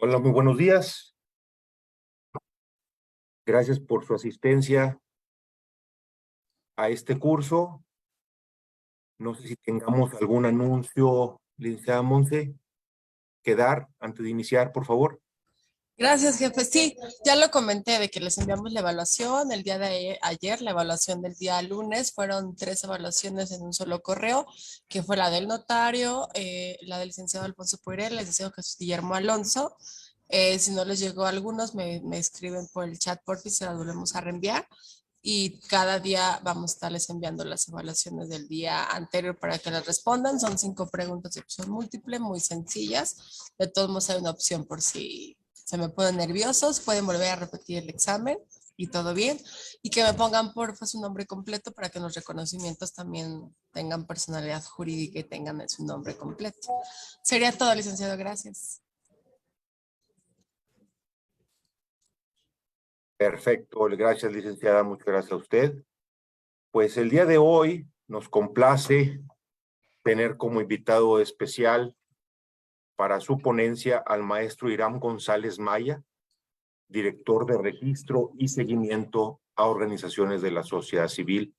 Hola, muy buenos días. Gracias por su asistencia a este curso. No sé si tengamos algún anuncio, licenciada Monse, que dar antes de iniciar, por favor. Gracias, jefe. Sí, ya lo comenté de que les enviamos la evaluación el día de ayer, la evaluación del día lunes. Fueron 3 evaluaciones en un solo correo, que fue la del notario, la del licenciado Alfonso Poirel, el licenciado Jesús Guillermo Alonso. Si no les llegó a algunos, me escriben por el chat, por si se las volvemos a reenviar. Y cada día vamos a estarles enviando las evaluaciones del día anterior para que las respondan. Son 5 preguntas de opción múltiple, muy sencillas. De todos modos hay una opción por si se me ponen nerviosos, pueden volver a repetir el examen y todo bien. Y que me pongan porfa su nombre completo para que los reconocimientos también tengan personalidad jurídica y tengan su nombre completo. Sería todo, licenciado. Gracias. Perfecto, gracias, licenciada, muchas gracias a usted. Pues el día de hoy nos complace tener como invitado especial para su ponencia al maestro Hiram González Maya, director de registro y seguimiento a organizaciones de la sociedad civil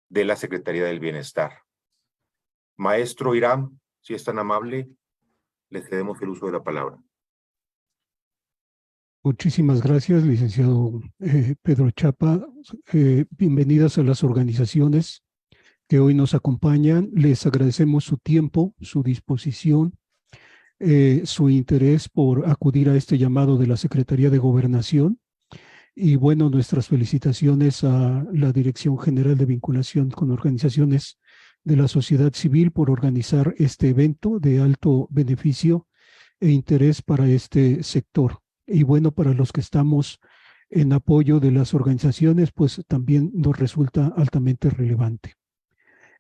de la Secretaría del Bienestar. Maestro Hiram, si es tan amable, le cedemos el uso de la palabra. Muchísimas gracias, licenciado Pedro Chapa. Bienvenidas a las organizaciones que hoy nos acompañan. Les agradecemos su tiempo, su disposición, su interés por acudir a este llamado de la Secretaría de Gobernación. Y bueno, nuestras felicitaciones a la Dirección General de Vinculación con Organizaciones de la Sociedad Civil por organizar este evento de alto beneficio e interés para este sector. Y bueno, para los que estamos en apoyo de las organizaciones, pues también nos resulta altamente relevante.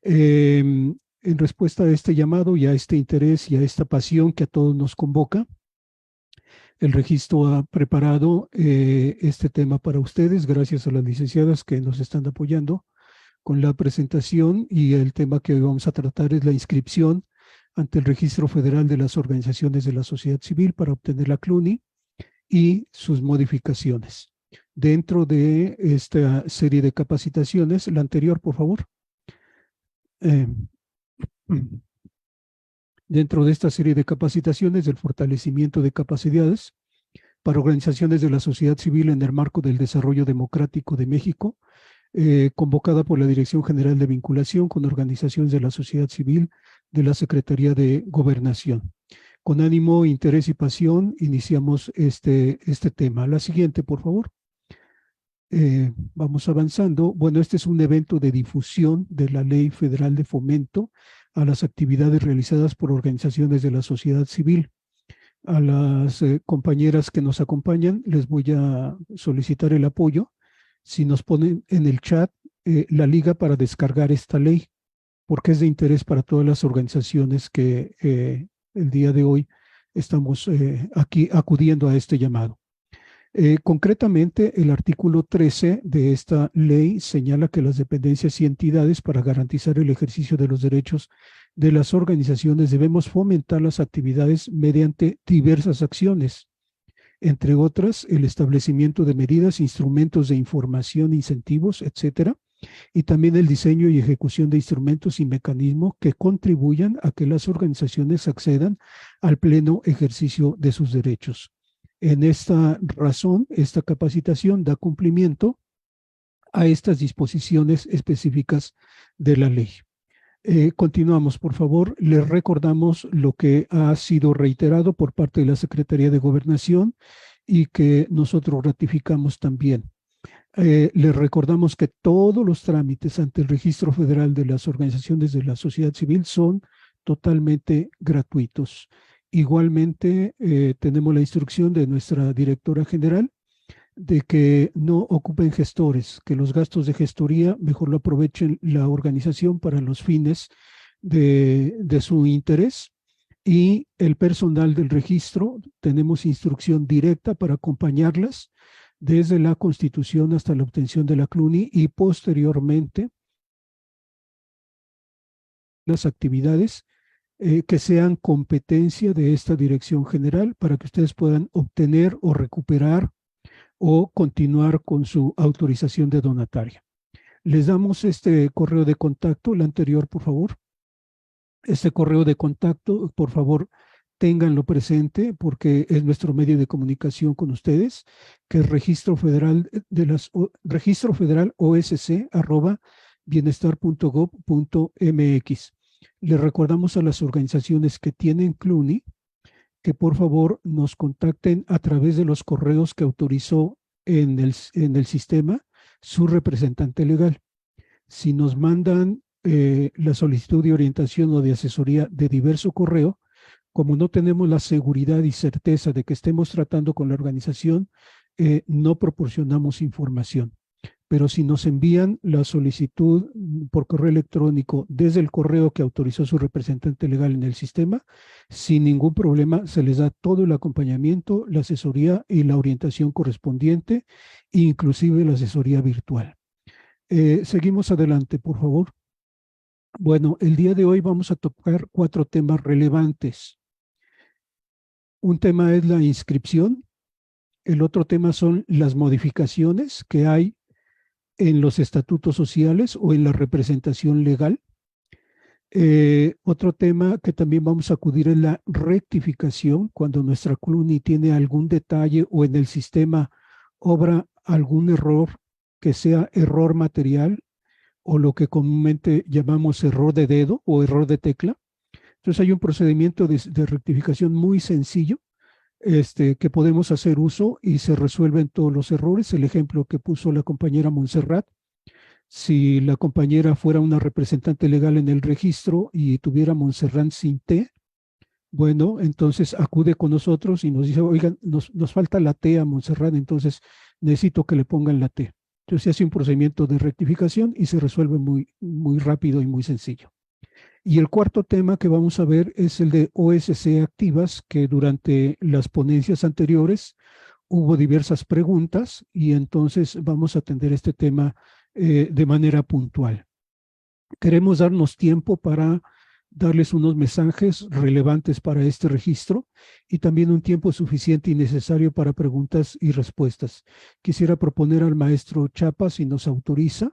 En respuesta a este llamado y a este interés y a esta pasión que a todos nos convoca, el registro ha preparado este tema para ustedes, gracias a las licenciadas que nos están apoyando con la presentación, y el tema que hoy vamos a tratar es la inscripción ante el Registro Federal de las Organizaciones de la Sociedad Civil para obtener la CLUNY y sus modificaciones. Dentro de esta serie de capacitaciones, la anterior, por favor. Dentro de esta serie de capacitaciones del fortalecimiento de capacidades para organizaciones de la sociedad civil en el marco del desarrollo democrático de México, convocada por la Dirección General de Vinculación con Organizaciones de la Sociedad Civil de la Secretaría de Gobernación. Con ánimo, interés y pasión, iniciamos este tema. La siguiente, por favor. Vamos avanzando. Bueno, este es un evento de difusión de la Ley Federal de Fomento a las actividades realizadas por organizaciones de la sociedad civil. A las compañeras que nos acompañan les voy a solicitar el apoyo. Si nos ponen en el chat la liga para descargar esta ley, porque es de interés para todas las organizaciones que el día de hoy estamos aquí acudiendo a este llamado. Concretamente, el artículo 13 de esta ley señala que las dependencias y entidades, para garantizar el ejercicio de los derechos de las organizaciones, debemos fomentar las actividades mediante diversas acciones, entre otras, el establecimiento de medidas, instrumentos de información, incentivos, etcétera, y también el diseño y ejecución de instrumentos y mecanismos que contribuyan a que las organizaciones accedan al pleno ejercicio de sus derechos. En esta razón, esta capacitación da cumplimiento a estas disposiciones específicas de la ley. Continuamos, por favor. Les recordamos lo que ha sido reiterado por parte de la Secretaría de Gobernación y que nosotros ratificamos también. Les recordamos que todos los trámites ante el Registro Federal de las Organizaciones de la Sociedad Civil son totalmente gratuitos. Igualmente, tenemos la instrucción de nuestra directora general de que no ocupen gestores, que los gastos de gestoría mejor lo aprovechen la organización para los fines de su interés. Y el personal del registro, tenemos instrucción directa para acompañarlas desde la constitución hasta la obtención de la CLUNY y posteriormente las actividades que sean competencia de esta dirección general para que ustedes puedan obtener o recuperar o continuar con su autorización de donataria. Les damos este correo de contacto, el anterior, por favor. Este correo de contacto, por favor, ténganlo presente porque es nuestro medio de comunicación con ustedes, que es registro federal osc@bienestar.gov.mx. Le recordamos a las organizaciones que tienen CLUNY que por favor nos contacten a través de los correos que autorizó en el sistema su representante legal. Si nos mandan la solicitud de orientación o de asesoría de diverso correo, como no tenemos la seguridad y certeza de que estemos tratando con la organización, no proporcionamos información. Pero si nos envían la solicitud por correo electrónico desde el correo que autorizó su representante legal en el sistema, sin ningún problema se les da todo el acompañamiento, la asesoría y la orientación correspondiente, inclusive la asesoría virtual. Seguimos adelante, por favor. Bueno, el día de hoy vamos a tocar 4 temas relevantes. Un tema es la inscripción, el otro tema son las modificaciones que hay en los estatutos sociales o en la representación legal. Otro tema que también vamos a acudir es la rectificación, cuando nuestra CLUNY tiene algún detalle o en el sistema obra algún error que sea error material o lo que comúnmente llamamos error de dedo o error de tecla. Entonces hay un procedimiento de rectificación muy sencillo que podemos hacer uso y se resuelven todos los errores. El ejemplo que puso la compañera Montserrat, si la compañera fuera una representante legal en el registro y tuviera Montserrat sin T, bueno, entonces acude con nosotros y nos dice, oigan, nos falta la T a Montserrat, entonces necesito que le pongan la T. Entonces se hace un procedimiento de rectificación y se resuelve muy, muy rápido y muy sencillo. Y el cuarto tema que vamos a ver es el de OSC activas, que durante las ponencias anteriores hubo diversas preguntas y entonces vamos a atender este tema de manera puntual. Queremos darnos tiempo para darles unos mensajes relevantes para este registro y también un tiempo suficiente y necesario para preguntas y respuestas. Quisiera proponer al maestro Chapa, si nos autoriza,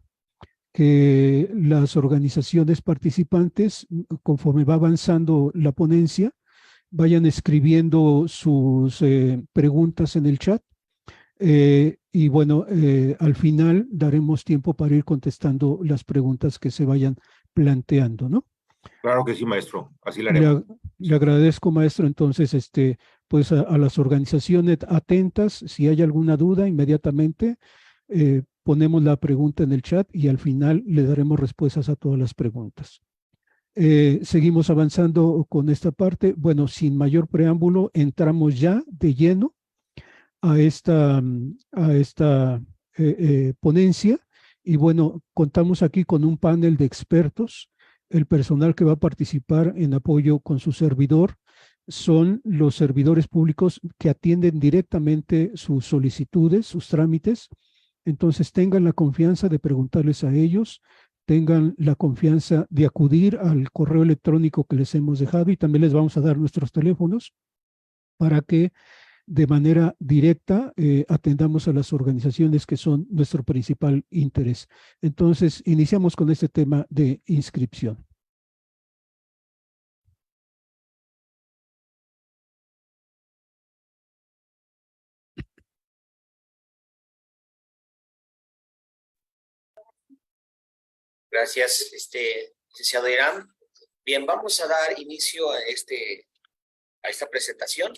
que las organizaciones participantes, conforme va avanzando la ponencia, vayan escribiendo sus preguntas en el chat. Y bueno, al final daremos tiempo para ir contestando las preguntas que se vayan planteando, ¿no? Claro que sí, maestro. Así lo haremos. Le agradezco, maestro. Entonces, pues a las organizaciones atentas, si hay alguna duda, inmediatamente ponemos la pregunta en el chat y al final le daremos respuestas a todas las preguntas. Seguimos avanzando con esta parte. Bueno, sin mayor preámbulo, entramos ya de lleno a esta ponencia. Y bueno, contamos aquí con un panel de expertos. El personal que va a participar en apoyo con su servidor son los servidores públicos que atienden directamente sus solicitudes, sus trámites. Entonces tengan la confianza de preguntarles a ellos, tengan la confianza de acudir al correo electrónico que les hemos dejado y también les vamos a dar nuestros teléfonos para que de manera directa atendamos a las organizaciones que son nuestro principal interés. Entonces, iniciamos con este tema de inscripción. Gracias, licenciado Irán. Bien, vamos a dar inicio a esta presentación,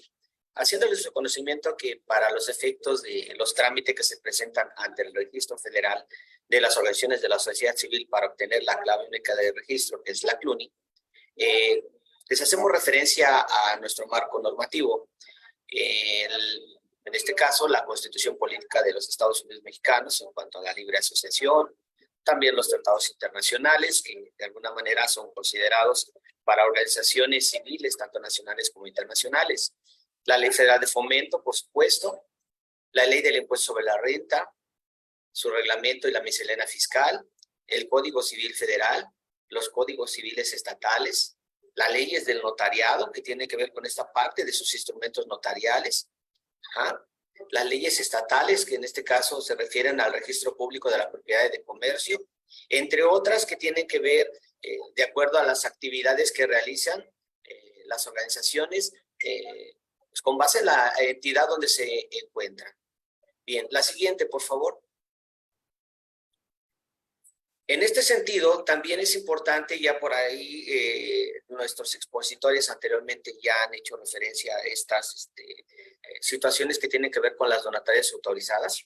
haciéndoles su conocimiento que para los efectos de los trámites que se presentan ante el Registro Federal de las Organizaciones de la Sociedad Civil para obtener la clave única de registro, que es la CLUNY, les hacemos referencia a nuestro marco normativo. En este caso, la Constitución Política de los Estados Unidos Mexicanos en cuanto a la libre asociación, también los tratados internacionales que de alguna manera son considerados para organizaciones civiles, tanto nacionales como internacionales. La Ley Federal de Fomento, por supuesto, la Ley del Impuesto sobre la Renta, su reglamento y la miscelánea fiscal, el Código Civil Federal, los códigos civiles estatales, La ley es del notariado, que tiene que ver con esta parte de sus instrumentos notariales. Ajá. Las leyes estatales, que en este caso se refieren al registro público de la propiedad de comercio, entre otras que tienen que ver de acuerdo a las actividades que realizan las organizaciones pues con base en la entidad donde se encuentran. Bien, la siguiente, por favor. En este sentido, también es importante, ya por ahí nuestros expositores anteriormente ya han hecho referencia a estas situaciones que tienen que ver con las donatarias autorizadas.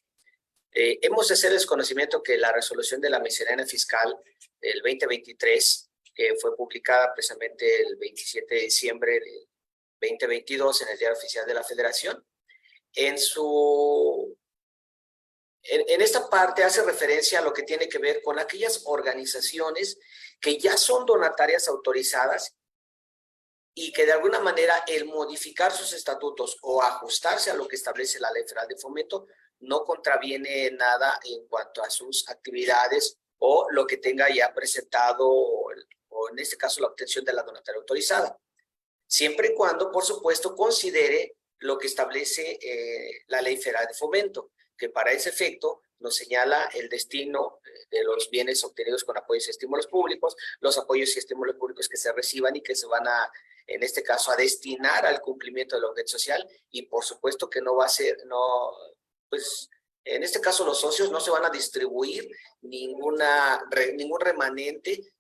Hemos de hacerles conocimiento que la resolución de la miscelánea fiscal del 2023, que fue publicada precisamente el 27 de diciembre de 2022 en el Diario Oficial de la Federación, en esta parte hace referencia a lo que tiene que ver con aquellas organizaciones que ya son donatarias autorizadas y que de alguna manera el modificar sus estatutos o ajustarse a lo que establece la Ley Federal de Fomento no contraviene nada en cuanto a sus actividades o lo que tenga ya presentado o en este caso la obtención de la donataria autorizada. Siempre y cuando, por supuesto, considere lo que establece la Ley Federal de Fomento, que para ese efecto nos señala el destino de los bienes obtenidos con apoyos y estímulos públicos, los apoyos y estímulos públicos que se reciban y que se van a, en este caso, a destinar al cumplimiento del objeto social, y por supuesto que no va a ser, pues en este caso los socios no se van a distribuir ningún remanente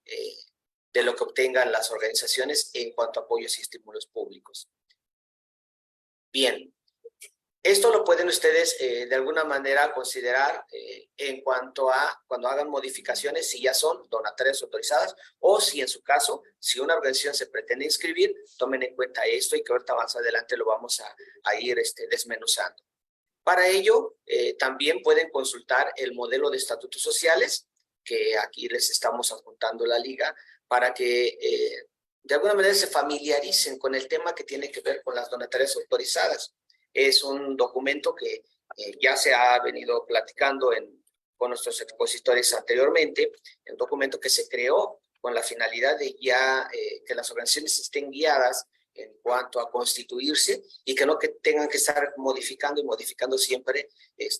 de lo que obtengan las organizaciones en cuanto a apoyos y estímulos públicos. Bien. Esto lo pueden ustedes de alguna manera considerar en cuanto a cuando hagan modificaciones, si ya son donatarias autorizadas o si en su caso, si una organización se pretende inscribir, tomen en cuenta esto y que ahorita más adelante lo vamos a ir desmenuzando. Para ello, también pueden consultar el modelo de estatutos sociales, que aquí les estamos adjuntando la liga, para que de alguna manera se familiaricen con el tema que tiene que ver con las donatarias autorizadas. Es un documento que ya se ha venido platicando con nuestros expositores anteriormente, un documento que se creó con la finalidad de ya que las organizaciones estén guiadas en cuanto a constituirse y que no que tengan que estar modificando y modificando siempre, pues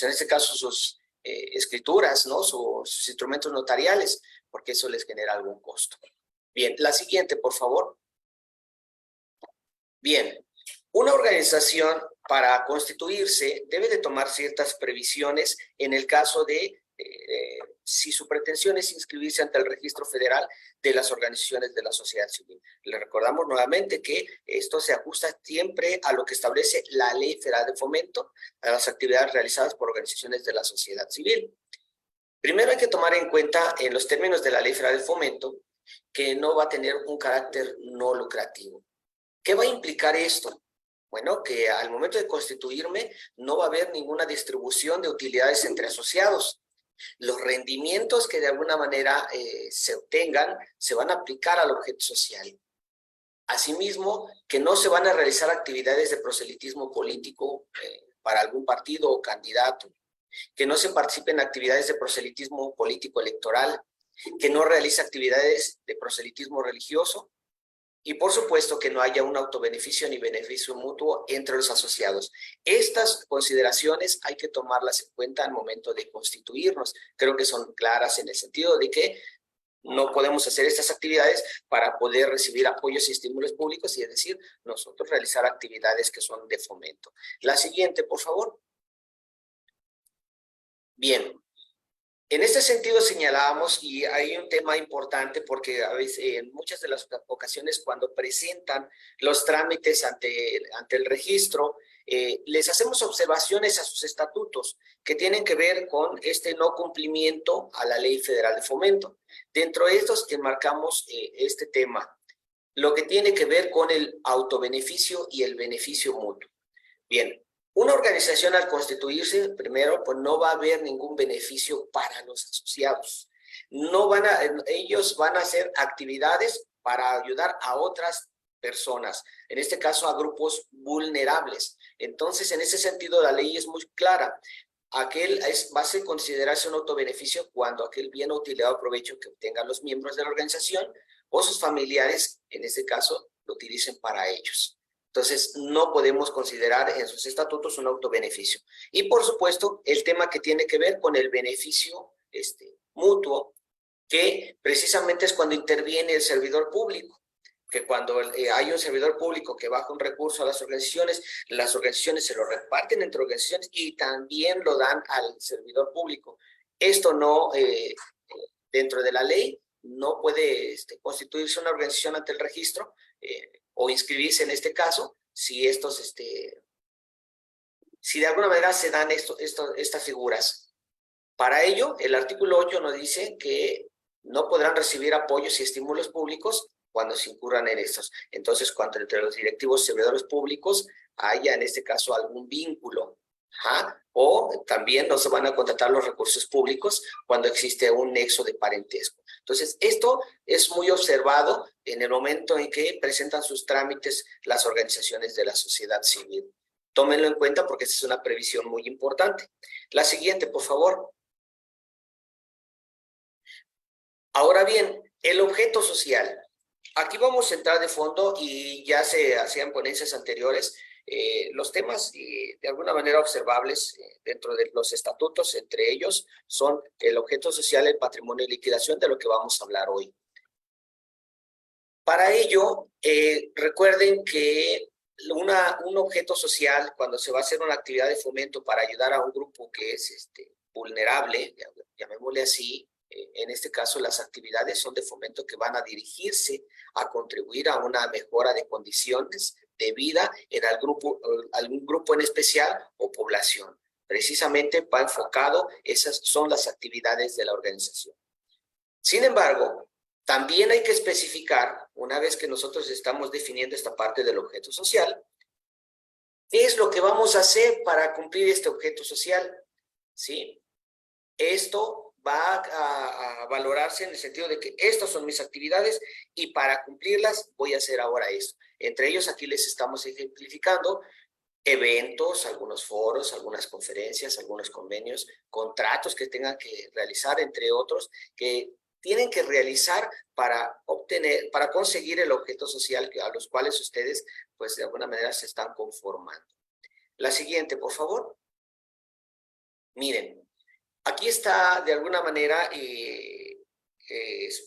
en este caso sus escrituras, ¿no? Sus instrumentos notariales, porque eso les genera algún costo. Bien, la siguiente, por favor. Bien. Una organización para constituirse debe de tomar ciertas previsiones en el caso de si su pretensión es inscribirse ante el Registro Federal de las Organizaciones de la Sociedad Civil. Le recordamos nuevamente que esto se ajusta siempre a lo que establece la Ley Federal de Fomento a las actividades realizadas por organizaciones de la sociedad civil. Primero hay que tomar en cuenta en los términos de la Ley Federal de Fomento que no va a tener un carácter no lucrativo. ¿Qué va a implicar esto? Bueno, que al momento de constituirme no va a haber ninguna distribución de utilidades entre asociados. Los rendimientos que de alguna manera se obtengan se van a aplicar al objeto social. Asimismo, que no se van a realizar actividades de proselitismo político para algún partido o candidato, que no se participe en actividades de proselitismo político electoral, que no realice actividades de proselitismo religioso, y por supuesto que no haya un autobeneficio ni beneficio mutuo entre los asociados. Estas consideraciones hay que tomarlas en cuenta al momento de constituirnos. Creo que son claras en el sentido de que no podemos hacer estas actividades para poder recibir apoyos y estímulos públicos, y es decir, nosotros realizar actividades que son de fomento. La siguiente, por favor. Bien. En este sentido señalábamos, y hay un tema importante porque a veces, en muchas de las ocasiones cuando presentan los trámites ante el registro, les hacemos observaciones a sus estatutos que tienen que ver con este no cumplimiento a la Ley Federal de Fomento. Dentro de estos enmarcamos este tema, lo que tiene que ver con el autobeneficio y el beneficio mutuo. Bien. Una organización al constituirse, primero, pues no va a haber ningún beneficio para los asociados. Ellos van a hacer actividades para ayudar a otras personas, en este caso a grupos vulnerables. Entonces, en ese sentido, la ley es muy clara. Va a considerarse un autobeneficio cuando aquel bien o utilidad o provecho que obtengan los miembros de la organización o sus familiares, en este caso, lo utilicen para ellos. Entonces, no podemos considerar en sus estatutos un autobeneficio. Y, por supuesto, el tema que tiene que ver con el beneficio mutuo, que precisamente es cuando interviene el servidor público, que cuando hay un servidor público que baja un recurso a las organizaciones se lo reparten entre organizaciones y también lo dan al servidor público. Esto no, dentro de la ley, no puede constituirse una organización ante el registro o inscribirse en este caso si estos, si de alguna manera se dan estas figuras. Para ello, el artículo 8 nos dice que no podrán recibir apoyos y estímulos públicos cuando se incurran en estos. Entonces, cuando entre los directivos y servidores públicos haya, en este caso, algún vínculo. O también no se van a contratar los recursos públicos cuando existe un nexo de parentesco. Entonces, esto es muy observado en el momento en que presentan sus trámites las organizaciones de la sociedad civil. Tómenlo en cuenta porque esta es una previsión muy importante. La siguiente, por favor. Ahora bien, el objeto social. Aquí vamos a entrar de fondo y ya se hacían ponencias anteriores. Los temas de alguna manera observables dentro de los estatutos, entre ellos son el objeto social, el patrimonio y liquidación, de lo que vamos a hablar hoy. Para ello, recuerden que un objeto social, cuando se va a hacer una actividad de fomento para ayudar a un grupo que es vulnerable, llamémosle así, en este caso las actividades son de fomento que van a dirigirse a contribuir a una mejora de condiciones de vida en algún grupo en especial o población. Precisamente va enfocado, esas son las actividades de la organización. Sin embargo, también hay que especificar, una vez que nosotros estamos definiendo esta parte del objeto social, ¿qué es lo que vamos a hacer para cumplir este objeto social? ¿Sí? Esto va a valorarse en el sentido de que estas son mis actividades y para cumplirlas voy a hacer ahora esto. Entre ellos aquí les estamos ejemplificando eventos, algunos foros, algunas conferencias, algunos convenios, contratos que tengan que realizar, entre otros, que tienen que realizar para conseguir el objeto social a los cuales ustedes, pues de alguna manera se están conformando. La siguiente, por favor. Miren. Aquí está de alguna manera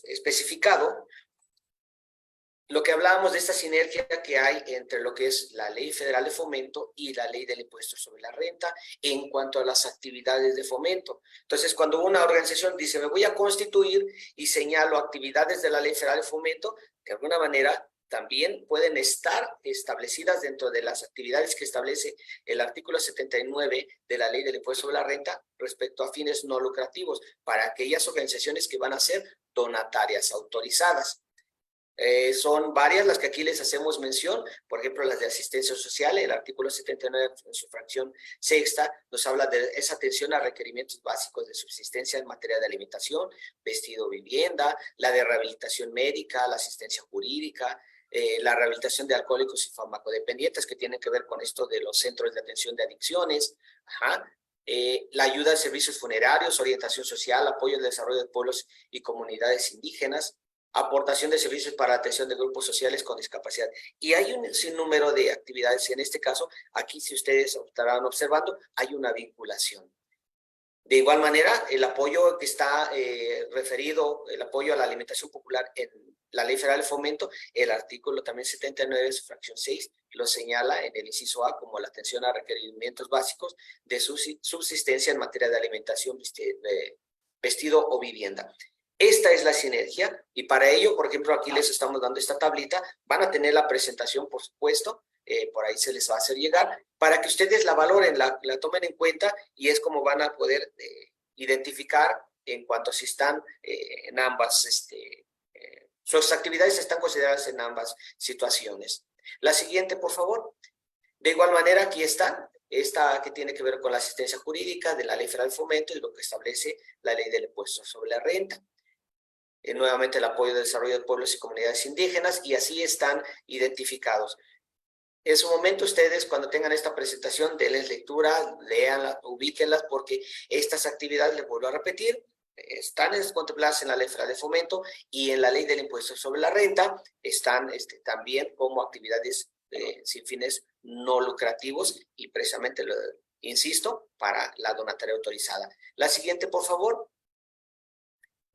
especificado lo que hablábamos de esta sinergia que hay entre lo que es la Ley Federal de Fomento y la Ley del Impuesto sobre la Renta en cuanto a las actividades de fomento. Entonces, cuando una organización dice, me voy a constituir y señalo actividades de la Ley Federal de Fomento, de alguna manera también pueden estar establecidas dentro de las actividades que establece el artículo 79 de la Ley del Impuesto sobre la Renta respecto a fines no lucrativos para aquellas organizaciones que van a ser donatarias autorizadas. Son varias las que aquí les hacemos mención, por ejemplo, las de asistencia social. El artículo 79 en su fracción sexta nos habla de esa atención a requerimientos básicos de subsistencia en materia de alimentación, vestido, vivienda, la de rehabilitación médica, la asistencia jurídica, la rehabilitación de alcohólicos y farmacodependientes que tienen que ver con esto de los centros de atención de adicciones, la ayuda a servicios funerarios, orientación social, apoyo al desarrollo de pueblos y comunidades indígenas, aportación de servicios para atención de grupos sociales con discapacidad. Y hay un sinnúmero de actividades. En este caso, aquí si ustedes estarán observando, hay una vinculación. De igual manera, el apoyo que está referido, el apoyo a la alimentación popular en la Ley Federal de Fomento, el artículo también 79 de su fracción 6 lo señala en el inciso A como la atención a requerimientos básicos de subsistencia en materia de alimentación, vestido o vivienda. Esta es la sinergia y para ello, por ejemplo, aquí les estamos dando esta tablita, van a tener la presentación, por supuesto, por ahí se les va a hacer llegar, para que ustedes la valoren, la tomen en cuenta y es como van a poder identificar en cuanto si están en ambas, sus actividades están consideradas en ambas situaciones. La siguiente, por favor. De igual manera, aquí están. Esta que tiene que ver con la asistencia jurídica de la Ley Federal de Fomento y lo que establece la Ley del Impuesto sobre la Renta. Nuevamente el apoyo del desarrollo de pueblos y comunidades indígenas y así están identificados. En su momento ustedes cuando tengan esta presentación denles lectura, léanla, ubíquenlas porque estas actividades, les vuelvo a repetir, están contempladas en la Ley Federal de Fomento y en la Ley del Impuesto sobre la Renta están también como actividades sin fines no lucrativos y precisamente, insisto, para la donataria autorizada. La siguiente, por favor.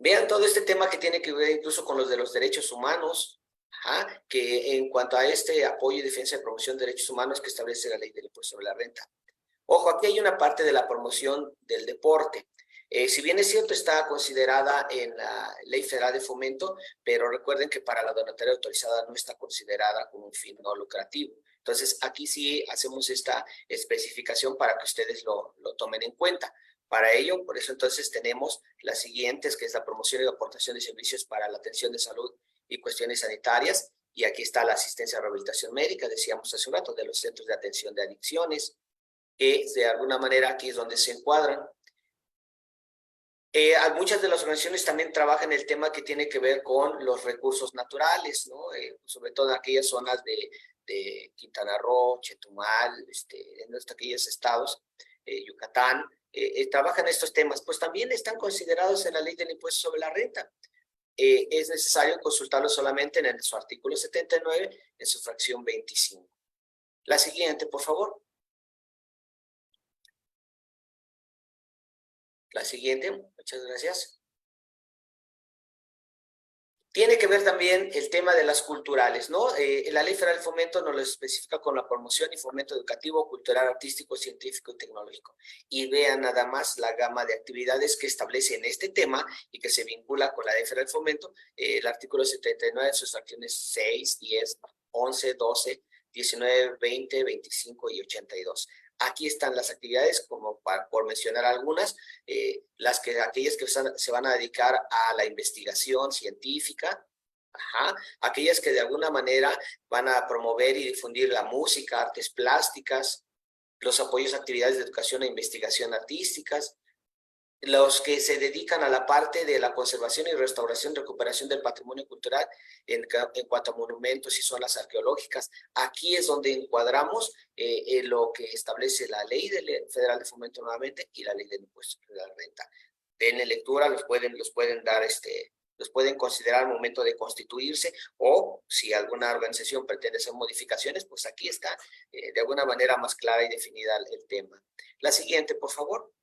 Vean todo este tema que tiene que ver incluso con los de los derechos humanos, que en cuanto a este apoyo y defensa y promoción de derechos humanos que establece la Ley del Impuesto sobre la Renta. Ojo, aquí hay una parte de la promoción del deporte. Si bien es cierto, está considerada en la Ley Federal de Fomento, pero recuerden que para la donataria autorizada no está considerada como un fin no lucrativo. Entonces, aquí sí hacemos esta especificación para que ustedes lo tomen en cuenta. Para ello, por eso entonces tenemos las siguientes, que es la promoción y aportación de servicios para la atención de salud y cuestiones sanitarias. Y aquí está la asistencia a rehabilitación médica, decíamos hace un rato, de los centros de atención de adicciones, que de alguna manera aquí es donde se encuadran. Muchas de las organizaciones también trabajan el tema que tiene que ver con los recursos naturales, ¿no? Sobre todo en aquellas zonas de Quintana Roo, Chetumal, en aquellos estados, Yucatán, trabajan estos temas, pues también están considerados en la Ley del Impuesto sobre la Renta. Es necesario consultarlo solamente en su artículo 79, en su fracción 25. La siguiente, por favor. La siguiente, muchas gracias. Tiene que ver también el tema de las culturales, ¿no? La Ley Federal de Fomento nos lo especifica con la promoción y fomento educativo, cultural, artístico, científico y tecnológico. Y vean nada más la gama de actividades que establece en este tema y que se vincula con la Ley Federal de Fomento, el artículo 79, sus fracciones 6, 10, 11, 12, 19, 20, 25 y 82. Aquí están las actividades, como por mencionar algunas, aquellas que se van a dedicar a la investigación científica, aquellas que de alguna manera van a promover y difundir la música, artes plásticas, los apoyos a actividades de educación e investigación artísticas, los que se dedican a la parte de la conservación y restauración, recuperación del patrimonio cultural en cuanto a monumentos y zonas arqueológicas. Aquí es donde encuadramos lo que establece la Ley Federal de Fomento nuevamente y la Ley del Impuesto sobre la Renta. Denle lectura, los pueden dar, los pueden considerar al momento de constituirse, o si alguna organización pretende hacer modificaciones, pues aquí está de alguna manera más clara y definida el tema. La siguiente, por favor.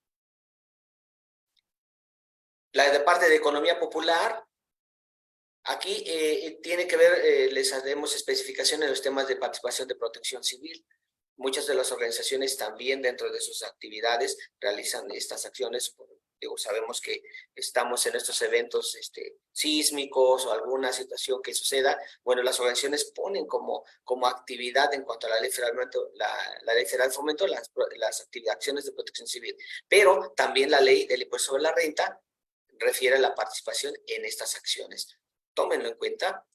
La de parte de economía popular, aquí tiene que ver, les haremos especificaciones en los temas de participación de protección civil. Muchas de las organizaciones también dentro de sus actividades realizan estas acciones. Sabemos que estamos en estos eventos sísmicos o alguna situación que suceda. Bueno, las organizaciones ponen como actividad en cuanto a la Ley Federal de Fomento las acciones de protección civil. Pero también la Ley del Impuesto sobre la Renta refiere a la participación en estas acciones. Tómenlo en cuenta.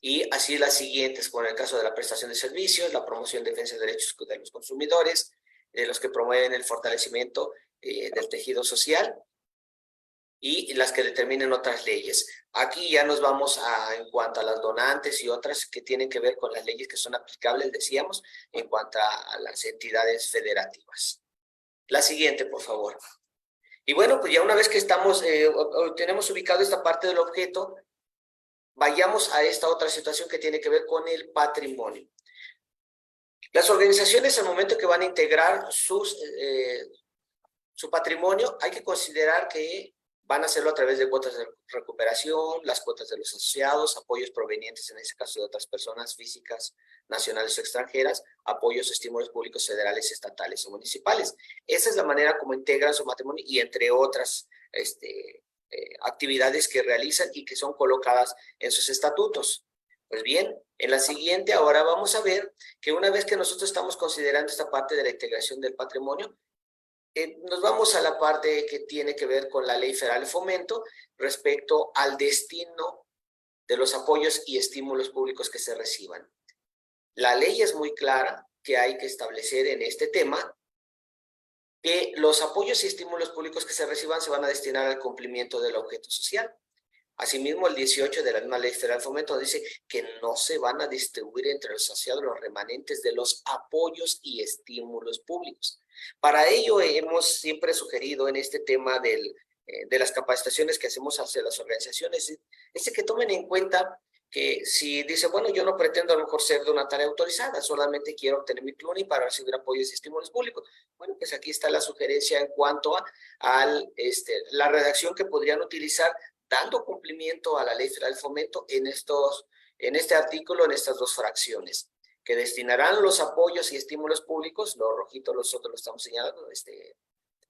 Y así las siguientes, con el caso de la prestación de servicios, la promoción y defensa de derechos de los consumidores, los que promueven el fortalecimiento del tejido social y las que determinen otras leyes. Aquí ya nos vamos en cuanto a las donantes y otras que tienen que ver con las leyes que son aplicables, decíamos, en cuanto a las entidades federativas. La siguiente, por favor. Y bueno, pues ya una vez que tenemos ubicado esta parte del objeto, vayamos a esta otra situación que tiene que ver con el patrimonio. Las organizaciones, al momento que van a integrar su patrimonio, hay que considerar que van a hacerlo a través de cuotas de recuperación, las cuotas de los asociados, apoyos provenientes, en este caso de otras personas físicas, nacionales o extranjeras, apoyos, estímulos públicos federales, estatales o municipales. Esa es la manera como integran su patrimonio y entre otras actividades que realizan y que son colocadas en sus estatutos. Pues bien, en la siguiente ahora vamos a ver que una vez que nosotros estamos considerando esta parte de la integración del patrimonio, nos vamos a la parte que tiene que ver con la Ley Federal de Fomento respecto al destino de los apoyos y estímulos públicos que se reciban. La ley es muy clara que hay que establecer en este tema que los apoyos y estímulos públicos que se reciban se van a destinar al cumplimiento del objeto social. Asimismo, el 18 de la misma Ley Federal de Fomento dice que no se van a distribuir entre los asociados los remanentes de los apoyos y estímulos públicos. Para ello hemos siempre sugerido en este tema del de las capacitaciones que hacemos hacia las organizaciones, es que tomen en cuenta que si dice, bueno, yo no pretendo a lo mejor ser donataria autorizada, solamente quiero obtener mi CLUNY para recibir apoyos y estímulos públicos. Bueno, pues aquí está la sugerencia en cuanto a la redacción que podrían utilizar dando cumplimiento a la Ley Federal de Fomento en este artículo, en estas dos fracciones, que destinarán los apoyos y estímulos públicos, lo rojito nosotros lo estamos señalando,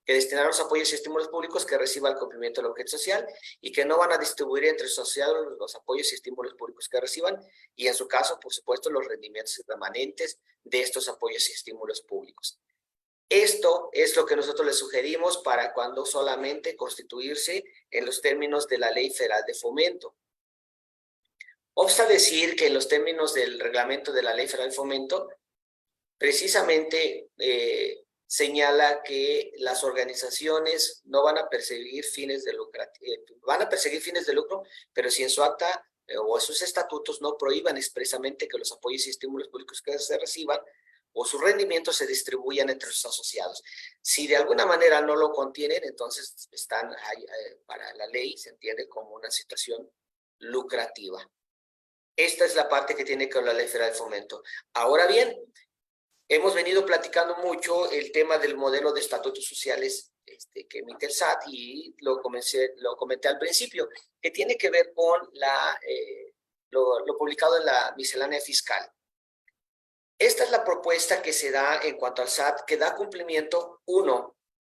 que destinarán los apoyos y estímulos públicos que reciba el cumplimiento del objeto social y que no van a distribuir entre sus asociados los apoyos y estímulos públicos que reciban y en su caso, por supuesto, los rendimientos remanentes de estos apoyos y estímulos públicos. Esto es lo que nosotros les sugerimos para cuando solamente constituirse en los términos de la Ley Federal de Fomento. Obsta decir que en los términos del reglamento de la Ley Federal de Fomento, precisamente señala que las organizaciones no van a perseguir fines de lucro, van a perseguir fines de lucro, pero si en su acta o en sus estatutos no prohíban expresamente que los apoyos y estímulos públicos que se reciban o sus rendimientos se distribuyan entre sus asociados. Si de alguna manera no lo contienen, entonces están para la ley, se entiende como una situación lucrativa. Esta es la parte que tiene que ver la Ley Federal de Fomento. Ahora bien, hemos venido platicando mucho el tema del modelo de estatutos sociales que emite el SAT y lo comenté al principio, que tiene que ver con lo publicado en la miscelánea fiscal. Esta es la propuesta que se da en cuanto al SAT, que da cumplimiento,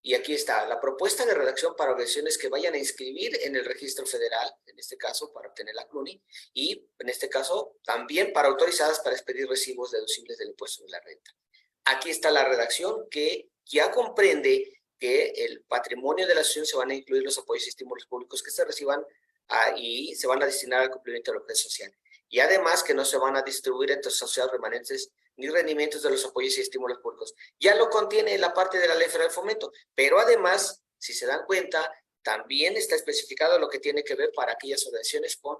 y aquí está, la propuesta de redacción para organizaciones que vayan a inscribir en el registro federal, en este caso para obtener la CLUNY, y en este caso también para autorizadas para expedir recibos deducibles del impuesto de la renta. Aquí está la redacción que ya comprende que el patrimonio de la asociación se van a incluir los apoyos y estímulos públicos que se reciban y se van a destinar al cumplimiento del objeto social. Y además que no se van a distribuir entre los asociados remanentes ni rendimientos de los apoyos y estímulos públicos. Ya lo contiene la parte de la Ley Federal de Fomento, pero además, si se dan cuenta, también está especificado lo que tiene que ver para aquellas organizaciones con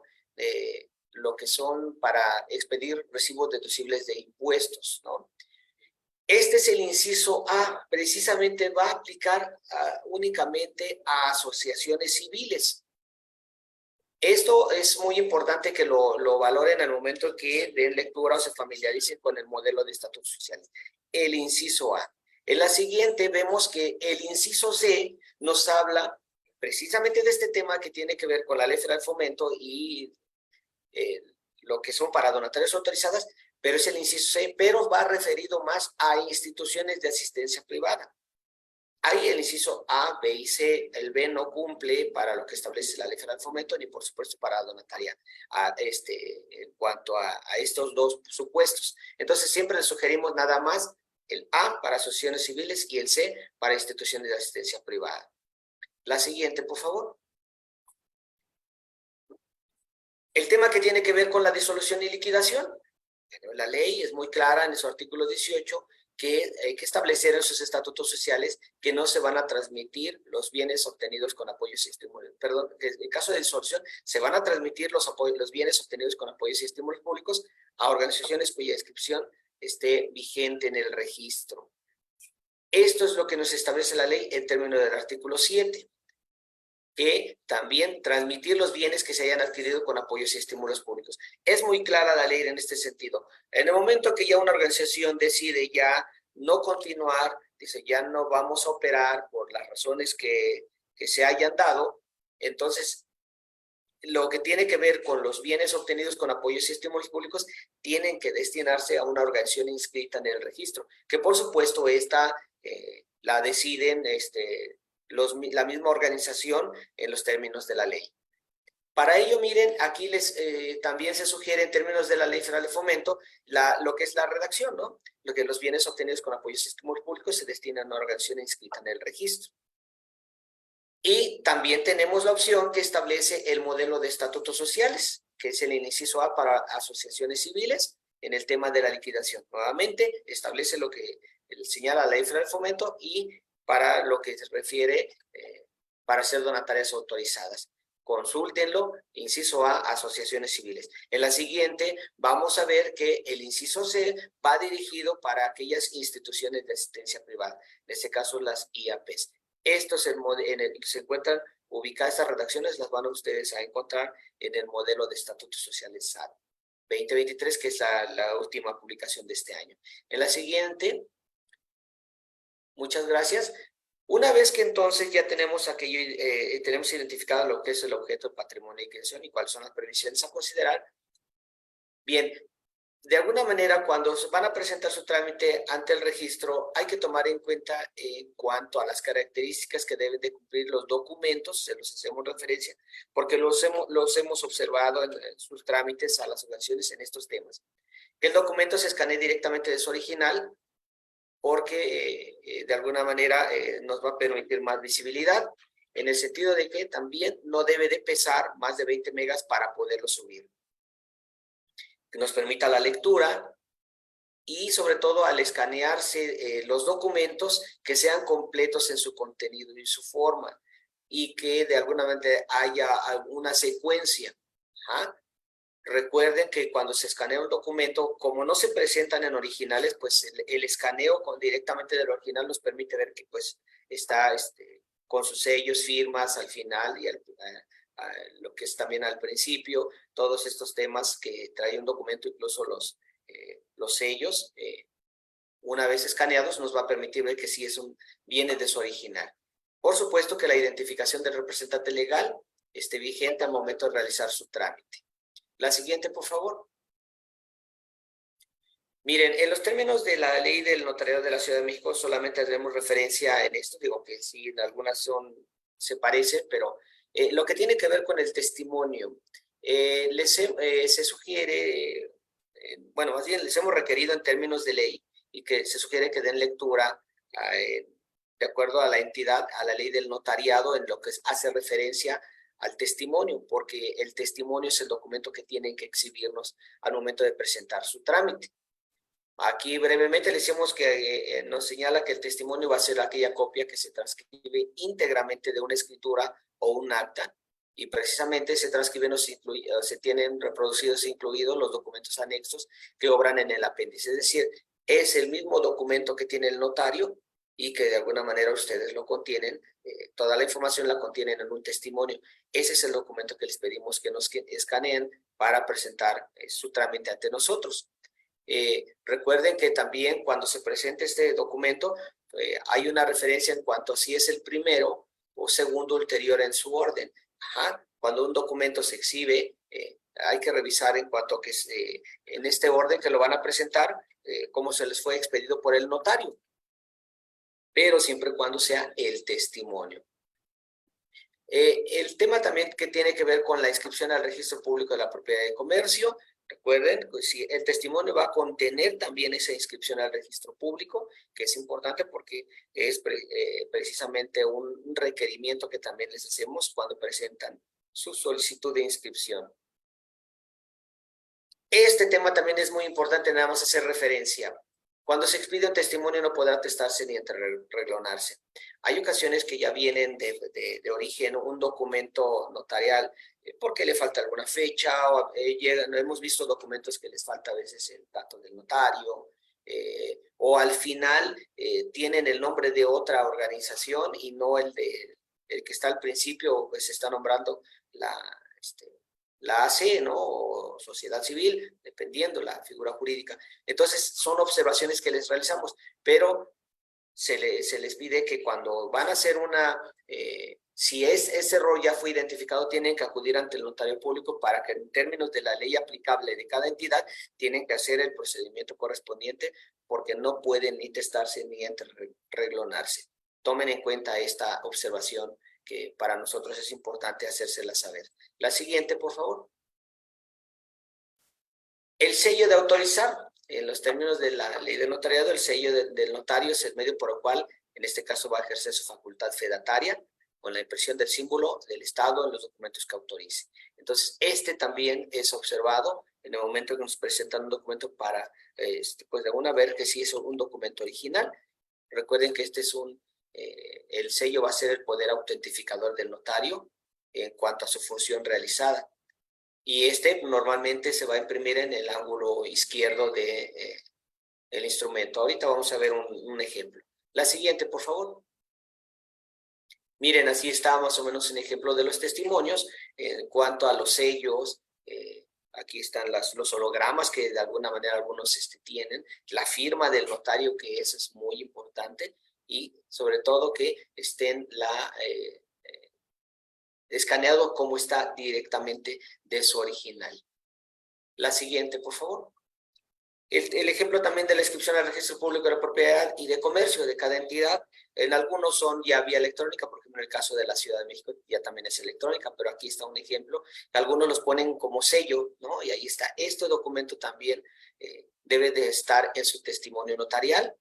lo que son para expedir recibos deducibles de impuestos, ¿no? Este es el inciso A, precisamente va a aplicar únicamente a asociaciones civiles. Esto es muy importante que lo valoren al momento que den lectura o se familiaricen con el modelo de estatutos sociales. El inciso A. En la siguiente vemos que el inciso C nos habla precisamente de este tema que tiene que ver con la Ley Federal de Fomento y lo que son para donatarias autorizadas, pero es el inciso C, pero va referido más a instituciones de asistencia privada. Ahí el inciso A, B y C, el B no cumple para lo que establece la Ley Federal de Fomento, ni por supuesto para donataria en cuanto a estos dos supuestos. Entonces siempre les sugerimos nada más el A para asociaciones civiles y el C para instituciones de asistencia privada. La siguiente, por favor. El tema que tiene que ver con la disolución y liquidación. La ley es muy clara en su artículo 18 que hay que establecer en sus estatutos sociales que no se van a transmitir los bienes obtenidos con apoyos y estímulos. Perdón, en caso de disolución, se van a transmitir los bienes obtenidos con apoyos y estímulos públicos a organizaciones cuya inscripción esté vigente en el registro. Esto es lo que nos establece la ley en términos del artículo 7. Que también transmitir los bienes que se hayan adquirido con apoyos y estímulos públicos. Es muy clara la ley en este sentido. En el momento que ya una organización decide ya no continuar, dice ya no vamos a operar por las razones que se hayan dado, entonces lo que tiene que ver con los bienes obtenidos con apoyos y estímulos públicos tienen que destinarse a una organización inscrita en el registro, que por supuesto esta la deciden la misma organización en los términos de la ley. Para ello, miren, aquí también se sugiere en términos de la Ley Federal de Fomento lo que es la redacción, ¿no? Lo que los bienes obtenidos con apoyos y estímulos públicos se destinan a una organización inscrita en el registro. Y también tenemos la opción que establece el modelo de estatutos sociales, que es el inciso A para asociaciones civiles en el tema de la liquidación. Nuevamente, establece lo que señala la Ley Federal de Fomento y para lo que se refiere para ser donatarias autorizadas. Consúltenlo, inciso A, asociaciones civiles. En la siguiente vamos a ver que el inciso C va dirigido para aquellas instituciones de asistencia privada, en este caso las IAPs. Estos se encuentran ubicadas estas redacciones las van a ustedes a encontrar en el modelo de estatutos sociales SAT 2023, que es la última publicación de este año. En la siguiente, muchas gracias. Una vez que entonces ya tenemos aquello, tenemos identificado lo que es el objeto, patrimonio y creación y cuáles son las previsiones a considerar, bien, de alguna manera, cuando van a presentar su trámite ante el registro, hay que tomar en cuenta en cuanto a las características que deben de cumplir los documentos, se los hacemos referencia, porque los hemos observado en sus trámites a las organizaciones en estos temas. Que el documento se escanee directamente de su original, porque de alguna manera nos va a permitir más visibilidad, en el sentido de que también no debe de pesar más de 20 megas para poderlo subir. Que nos permita la lectura y sobre todo al escanearse los documentos que sean completos en su contenido y su forma y que de alguna manera haya alguna secuencia. ¿Ah? Recuerden que cuando se escanea un documento, como no se presentan en originales, pues el escaneo directamente del original nos permite ver que pues está con sus sellos, firmas al final y lo que es también al principio, todos estos temas que trae un documento, incluso los sellos, una vez escaneados nos va a permitir ver que sí viene de su original. Por supuesto que la identificación del representante legal esté vigente al momento de realizar su trámite. La siguiente, por favor. Miren, en los términos de la ley del notariado de la Ciudad de México solamente tenemos referencia en esto, digo que sí, en algunas se parecen, pero lo que tiene que ver con el testimonio, se sugiere, bueno, más bien les hemos requerido en términos de ley y que se sugiere que den lectura de acuerdo a la entidad, a la ley del notariado en lo que hace referencia al testimonio, porque el testimonio es el documento que tienen que exhibirnos al momento de presentar su trámite. Aquí brevemente le decimos que nos señala que el testimonio va a ser aquella copia que se transcribe íntegramente de una escritura o un acta, y precisamente se transcriben o se tienen reproducidos e incluidos los documentos anexos que obran en el apéndice. Es decir, es el mismo documento que tiene el notario y que de alguna manera ustedes lo contienen, toda la información la contienen en un testimonio. Ese es el documento que les pedimos que nos escaneen para presentar su trámite ante nosotros. Recuerden que también cuando se presente este documento hay una referencia en cuanto a si es el primero o segundo ulterior en su orden. Ajá. Cuando un documento se exhibe, hay que revisar en cuanto a que en este orden que lo van a presentar, cómo se les fue expedido por el notario, pero siempre y cuando sea el testimonio. El tema también que tiene que ver con la inscripción al registro público de la propiedad de comercio. Recuerden, pues, si el testimonio va a contener también esa inscripción al registro público, que es importante porque es precisamente un requerimiento que también les hacemos cuando presentan su solicitud de inscripción. Este tema también es muy importante, nada más hacer referencia. Cuando se expide un testimonio no podrá atestarse ni entreglonarse. Hay ocasiones que ya vienen de origen un documento notarial porque le falta alguna fecha, o hemos visto documentos que les falta a veces el dato del notario, o al final tienen el nombre de otra organización y no el que está al principio, pues se está nombrando la AC, ¿no? O sociedad civil, dependiendo la figura jurídica. Entonces, son observaciones que les realizamos, pero se les pide que cuando van a hacer si ese error ya fue identificado, tienen que acudir ante el notario público para que en términos de la ley aplicable de cada entidad, tienen que hacer el procedimiento correspondiente porque no pueden ni testarse ni entreglonarse. Tomen en cuenta esta observación que para nosotros es importante hacérsela saber. La siguiente, por favor. El sello de autorizar. En los términos de la ley de notariado, el sello del notario es el medio por el cual, en este caso, va a ejercer su facultad fedataria con la impresión del símbolo del Estado en los documentos que autorice. Entonces, también es observado en el momento que nos presentan un documento para, pues de una vez que sí es un documento original. Recuerden que el sello va a ser el poder autentificador del notario en cuanto a su función realizada. Y normalmente se va a imprimir en el ángulo izquierdo del instrumento. Ahorita vamos a ver un ejemplo. La siguiente, por favor. Miren, así está más o menos un ejemplo de los testimonios. En cuanto a los sellos, aquí están los hologramas que de alguna manera algunos tienen, la firma del notario, que eso es muy importante, y sobre todo que estén escaneado como está directamente de su original. La siguiente, por favor. El ejemplo también de la inscripción al registro público de la propiedad y de comercio de cada entidad. En algunos son ya vía electrónica, por ejemplo en el caso de la Ciudad de México ya también es electrónica, pero aquí está un ejemplo. Algunos los ponen como sello, ¿no? Y ahí está. Este documento también debe de estar en su testimonio notarial.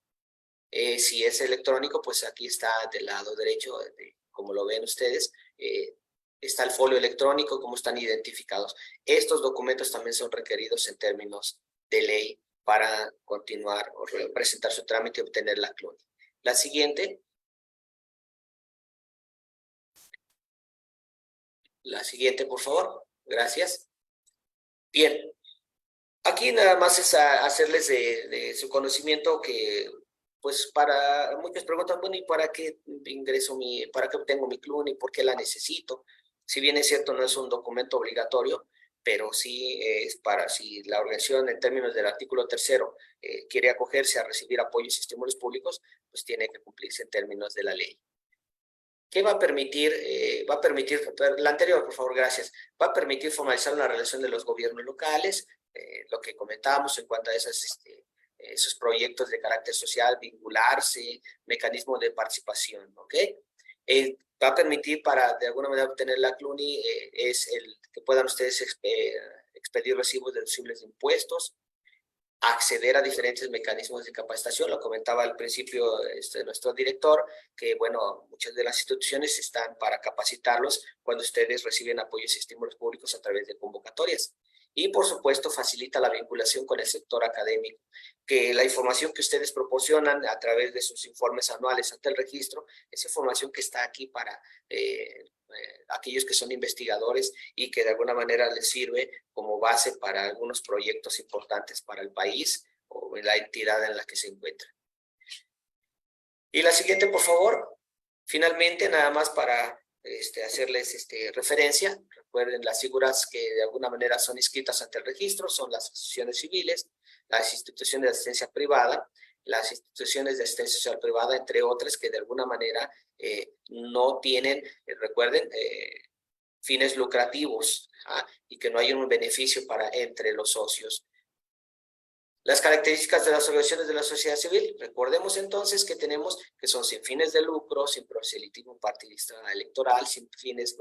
Si es electrónico, pues aquí está del lado derecho, como lo ven ustedes, está el folio electrónico, cómo están identificados. Estos documentos también son requeridos en términos de ley para continuar o presentar su trámite y obtener la CLUNI. La siguiente. La siguiente, por favor. Gracias. Bien. Aquí nada más es hacerles de su conocimiento que, pues para muchos preguntan, bueno, ¿y para qué para qué obtengo mi CLUNI? ¿Por qué la necesito? Si bien es cierto, no es un documento obligatorio, pero sí es para si la organización en términos del artículo 3º quiere acogerse a recibir apoyos y estímulos públicos, pues tiene que cumplirse en términos de la ley. ¿Qué va a permitir? La anterior, por favor, gracias. Va a permitir formalizar una relación de los gobiernos locales, lo que comentábamos en cuanto a esos proyectos de carácter social, vincularse, mecanismo de participación, ¿ok? Va a permitir para, de alguna manera, obtener la CLUNI, es el que puedan ustedes expedir recibos deducibles de impuestos, acceder a diferentes mecanismos de capacitación. Lo comentaba al principio nuestro director, que bueno, muchas de las instituciones están para capacitarlos cuando ustedes reciben apoyos y estímulos públicos a través de convocatorias. Y por supuesto facilita la vinculación con el sector académico, que la información que ustedes proporcionan a través de sus informes anuales ante el registro, es información que está aquí para aquellos que son investigadores y que de alguna manera les sirve como base para algunos proyectos importantes para el país o la entidad en la que se encuentra. Y la siguiente, por favor. Finalmente, nada más para hacerles referencia. Recuerden, las figuras que de alguna manera son inscritas ante el registro son las asociaciones civiles, las instituciones de asistencia privada, las instituciones de asistencia social privada, entre otras, que de alguna manera no tienen, recuerden, fines lucrativos y que no hay un beneficio entre los socios. Las características de las organizaciones de la sociedad civil, recordemos entonces que tenemos que son sin fines de lucro, sin proselitismo partidista electoral, sin fines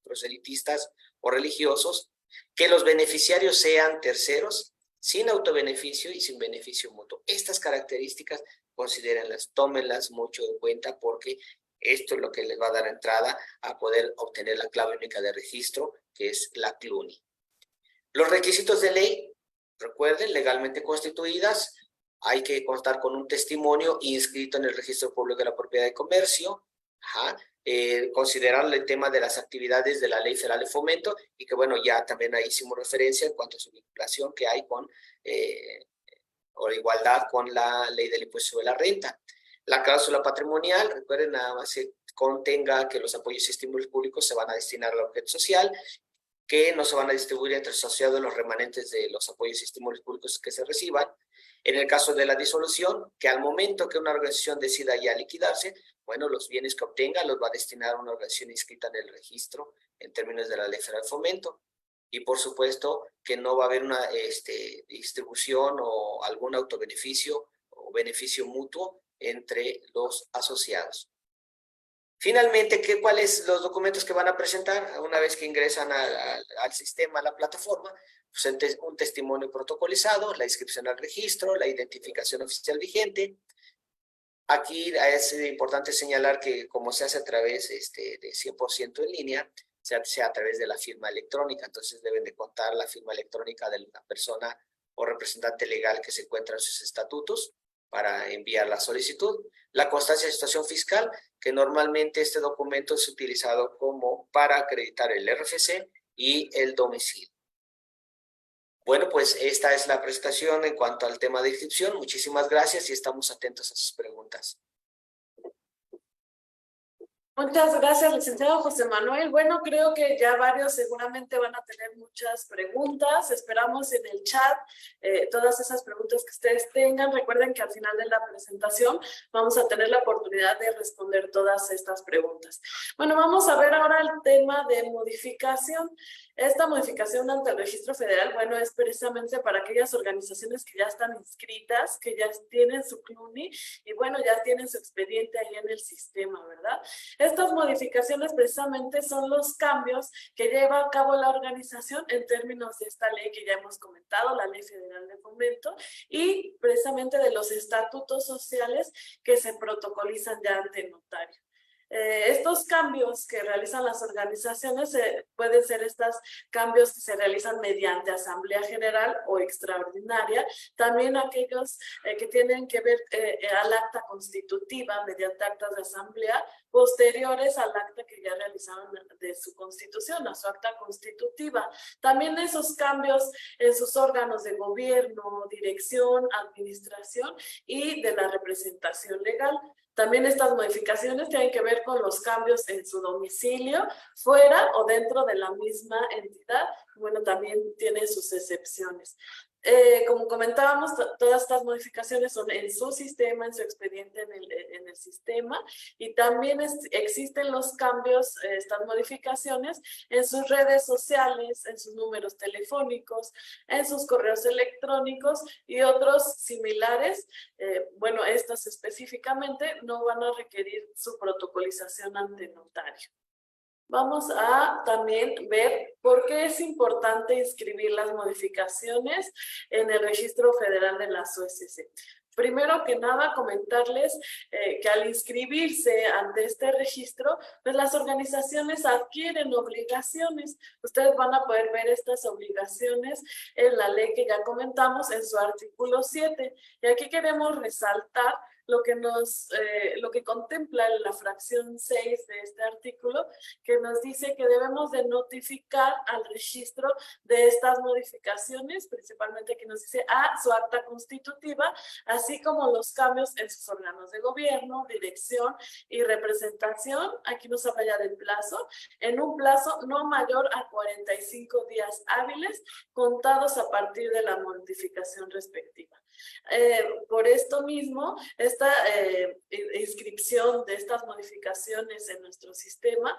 proselitistas o religiosos, que los beneficiarios sean terceros, sin autobeneficio y sin beneficio mutuo. Estas características, considérenlas, tómenlas mucho en cuenta porque esto es lo que les va a dar entrada a poder obtener la clave única de registro, que es la CLUNI. Los requisitos de ley. Recuerden, legalmente constituidas, hay que contar con un testimonio inscrito en el Registro Público de la Propiedad y Comercio, considerar el tema de las actividades de la Ley Federal de Fomento y que, bueno, ya también ahí hicimos referencia en cuanto a su vinculación que hay con, o igualdad con la Ley del Impuesto sobre la Renta. La cláusula patrimonial, recuerden, nada más se contenga que los apoyos y estímulos públicos se van a destinar al objeto social, que no se van a distribuir entre los asociados los remanentes de los apoyos y estímulos públicos que se reciban. En el caso de la disolución, que al momento que una organización decida ya liquidarse, bueno, los bienes que obtenga los va a destinar a una organización inscrita en el registro en términos de la Ley Federal de Fomento. Y por supuesto que no va a haber una distribución o algún autobeneficio o beneficio mutuo entre los asociados. Finalmente, ¿cuáles los documentos que van a presentar una vez que ingresan al sistema, a la plataforma? Pues un testimonio protocolizado, la inscripción al registro, la identificación oficial vigente. Aquí es importante señalar que como se hace a través de 100% en línea, se hace a través de la firma electrónica, entonces deben de contar la firma electrónica de la persona o representante legal que se encuentra en sus estatutos para enviar la solicitud. La constancia de situación fiscal, que normalmente este documento es utilizado para acreditar el RFC y el domicilio. Bueno, pues esta es la presentación en cuanto al tema de inscripción. Muchísimas gracias y estamos atentos a sus preguntas. Muchas gracias, licenciado José Manuel. Bueno, creo que ya varios seguramente van a tener muchas preguntas. Esperamos en el chat todas esas preguntas que ustedes tengan. Recuerden que al final de la presentación vamos a tener la oportunidad de responder todas estas preguntas. Bueno, vamos a ver ahora el tema de modificación. Esta modificación ante el registro federal, bueno, es precisamente para aquellas organizaciones que ya están inscritas, que ya tienen su CLUNY y bueno, ya tienen su expediente ahí en el sistema, ¿verdad? Estas modificaciones precisamente son los cambios que lleva a cabo la organización en términos de esta ley que ya hemos comentado, la Ley Federal de Fomento, y precisamente de los estatutos sociales que se protocolizan ya ante el notario. Estos cambios que realizan las organizaciones pueden ser estos cambios que se realizan mediante asamblea general o extraordinaria, también aquellos que tienen que ver al acta constitutiva mediante actas de asamblea posteriores al acta que ya realizaron de su constitución, a su acta constitutiva. También esos cambios en sus órganos de gobierno, dirección, administración y de la representación legal. También estas modificaciones tienen que ver con los cambios en su domicilio, fuera o dentro de la misma entidad. Bueno, también tiene sus excepciones. Como comentábamos, todas estas modificaciones son en su sistema, en su expediente en el sistema, y también existen los cambios, estas modificaciones en sus redes sociales, en sus números telefónicos, en sus correos electrónicos y otros similares. Bueno, estos específicamente no van a requerir su protocolización ante notario. Vamos a también ver por qué es importante inscribir las modificaciones en el Registro Federal de las OSC. Primero que nada, comentarles que al inscribirse ante este registro, pues las organizaciones adquieren obligaciones. Ustedes van a poder ver estas obligaciones en la ley que ya comentamos en su artículo 7. Y aquí queremos resaltar lo que contempla la fracción 6 de este artículo, que nos dice que debemos de notificar al registro de estas modificaciones, principalmente que nos dice su acta constitutiva, así como los cambios en sus órganos de gobierno, dirección y representación. Aquí nos habla ya del plazo, en un plazo no mayor a 45 días hábiles, contados a partir de la modificación respectiva. Por esto mismo, esta inscripción de estas modificaciones en nuestro sistema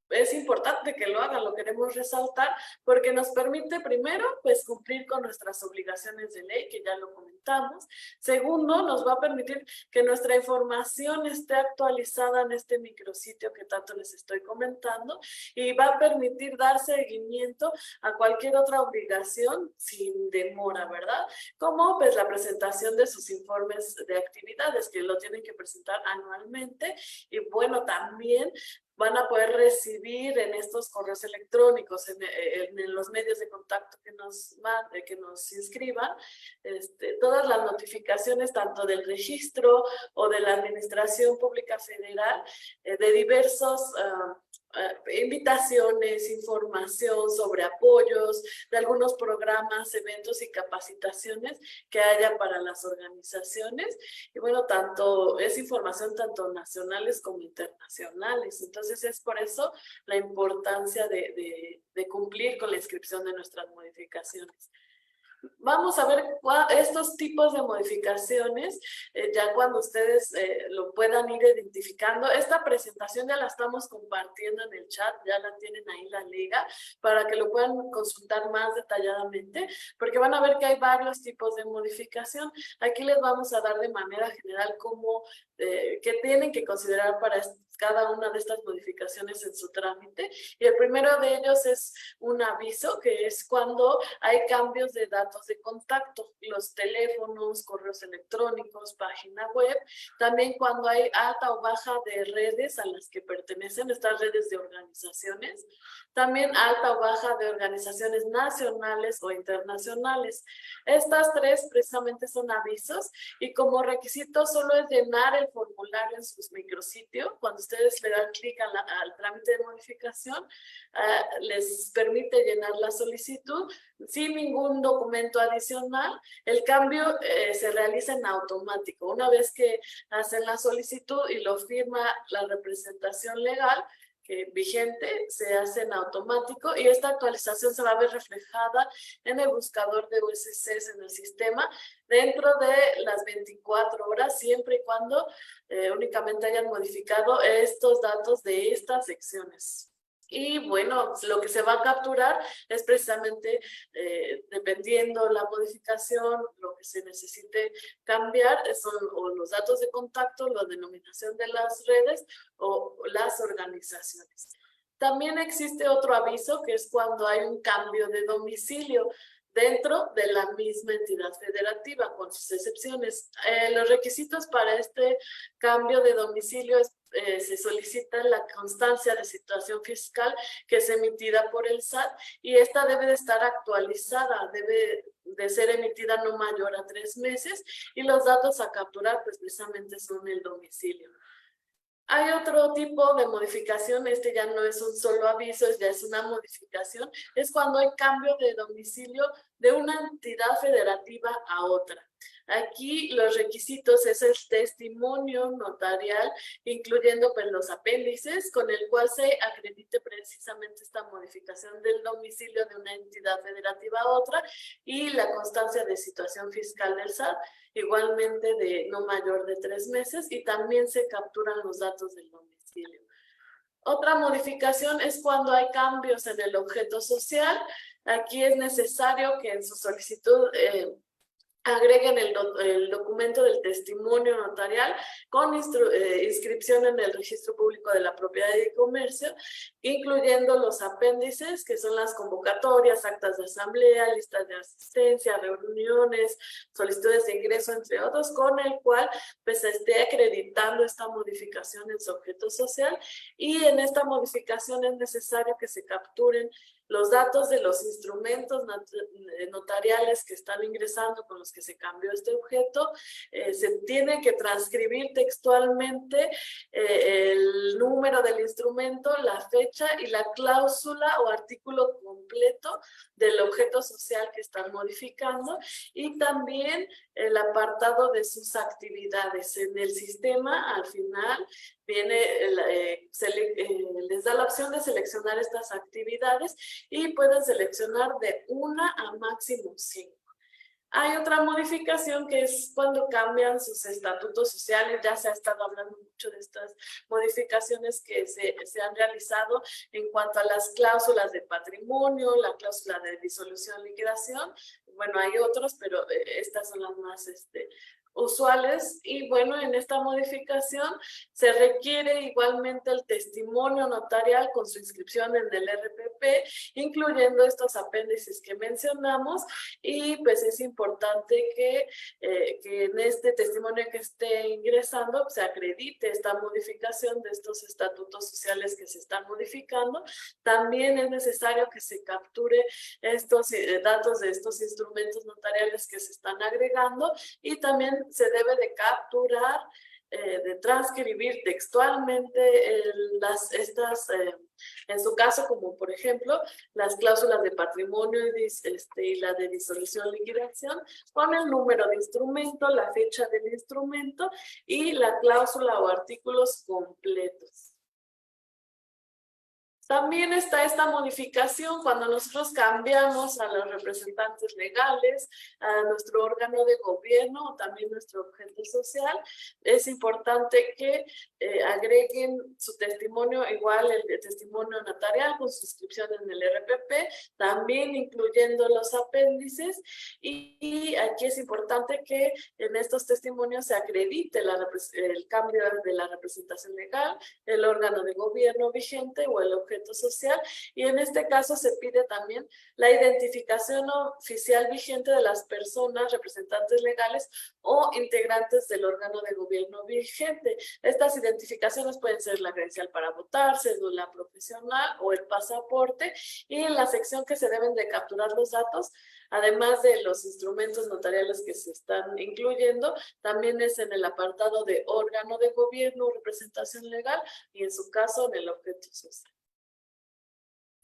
es importante que lo hagan, lo queremos resaltar, porque nos permite primero, pues cumplir con nuestras obligaciones de ley, que ya lo comentamos. Segundo, nos va a permitir que nuestra información esté actualizada en este micrositio que tanto les estoy comentando, y va a permitir dar seguimiento a cualquier otra obligación sin demora, ¿verdad? Como pues la presentación de sus informes de actividades, que lo tienen que presentar anualmente, y bueno, también van a poder recibir en estos correos electrónicos, en los medios de contacto que nos inscriban, todas las notificaciones tanto del registro o de la Administración Pública Federal, de diversos invitaciones, información sobre apoyos, de algunos programas, eventos y capacitaciones que haya para las organizaciones. Y bueno, es información tanto nacionales como internacionales. Entonces es por eso la importancia de cumplir con la inscripción de nuestras modificaciones. Vamos a ver estos tipos de modificaciones, ya cuando ustedes lo puedan ir identificando. Esta presentación ya la estamos compartiendo en el chat, ya la tienen ahí la liga, para que lo puedan consultar más detalladamente, porque van a ver que hay varios tipos de modificación. Aquí les vamos a dar de manera general qué tienen que considerar para cada una de estas modificaciones en su trámite. Y el primero de ellos es un aviso, que es cuando hay cambios de datos de contacto, los teléfonos, correos electrónicos, página web. También cuando hay alta o baja de redes a las que pertenecen estas redes de organizaciones. También alta o baja de organizaciones nacionales o internacionales. Estas tres precisamente son avisos, y como requisito solo es llenar el formulario en sus micrositios. Cuando ustedes le dan clic al trámite de modificación, les permite llenar la solicitud sin ningún documento documento adicional, el cambio se realiza en automático. Una vez que hacen la solicitud y lo firma la representación legal vigente, se hace en automático y esta actualización se va a ver reflejada en el buscador de USCs en el sistema dentro de las 24 horas, siempre y cuando únicamente hayan modificado estos datos de estas secciones. Y bueno, lo que se va a capturar es precisamente, dependiendo la modificación, lo que se necesite cambiar, son o los datos de contacto, la denominación de las redes o las organizaciones. También existe otro aviso que es cuando hay un cambio de domicilio dentro de la misma entidad federativa, con sus excepciones. Los requisitos para este cambio de domicilio se solicita la constancia de situación fiscal que es emitida por el SAT y esta debe de estar actualizada, debe de ser emitida no mayor a 3 meses y los datos a capturar pues precisamente son el domicilio. Hay otro tipo de modificación, este ya no es un solo aviso, ya es una modificación, es cuando hay cambio de domicilio de una entidad federativa a otra. Aquí los requisitos es el testimonio notarial, incluyendo pues, los apéndices, con el cual se acredite precisamente esta modificación del domicilio de una entidad federativa a otra y la constancia de situación fiscal del SAT, igualmente de no mayor de 3 meses, y también se capturan los datos del domicilio. Otra modificación es cuando hay cambios en el objeto social. Aquí es necesario que en su solicitud agreguen el documento del testimonio notarial con inscripción en el Registro Público de la Propiedad y Comercio, incluyendo los apéndices, que son las convocatorias, actas de asamblea, listas de asistencia, reuniones, solicitudes de ingreso, entre otros, con el cual pues, se esté acreditando esta modificación en su objeto social. Y en esta modificación es necesario que se capturen los datos de los instrumentos notariales que están ingresando con los que se cambió este objeto. Se tiene que transcribir textualmente el número del instrumento, la fecha y la cláusula o artículo completo del objeto social que están modificando y también el apartado de sus actividades. En el sistema, al final, viene, les da la opción de seleccionar estas actividades y pueden seleccionar de 1 a máximo 5. Hay otra modificación que es cuando cambian sus estatutos sociales. Ya se ha estado hablando mucho de estas modificaciones que se han realizado en cuanto a las cláusulas de patrimonio, la cláusula de disolución y liquidación. Bueno, hay otros, pero estas son las más usuales. Y bueno, en esta modificación se requiere igualmente el testimonio notarial con su inscripción en el RPP, incluyendo estos apéndices que mencionamos, y pues es importante que en este testimonio que esté ingresando se acredite esta modificación de estos estatutos sociales que se están modificando. También es necesario que se capture estos datos de estos instrumentos notariales que se están agregando y también se debe de capturar, de transcribir textualmente en su caso, como por ejemplo, las cláusulas de patrimonio y la de disolución y liquidación, con el número de instrumento, la fecha del instrumento y la cláusula o artículos completos. También está esta modificación cuando nosotros cambiamos a los representantes legales, a nuestro órgano de gobierno o también nuestro objeto social. Es importante que agreguen su testimonio, igual el testimonio notarial con su inscripción en el RPP, también incluyendo los apéndices. Y aquí es importante que en estos testimonios se acredite el cambio de la representación legal, el órgano de gobierno vigente o el objeto social, y en este caso se pide también la identificación oficial vigente de las personas, representantes legales o integrantes del órgano de gobierno vigente. Estas identificaciones pueden ser la credencial para votar, cédula profesional o el pasaporte, y en la sección que se deben de capturar los datos, además de los instrumentos notariales que se están incluyendo, también es en el apartado de órgano de gobierno o representación legal y en su caso en el objeto social.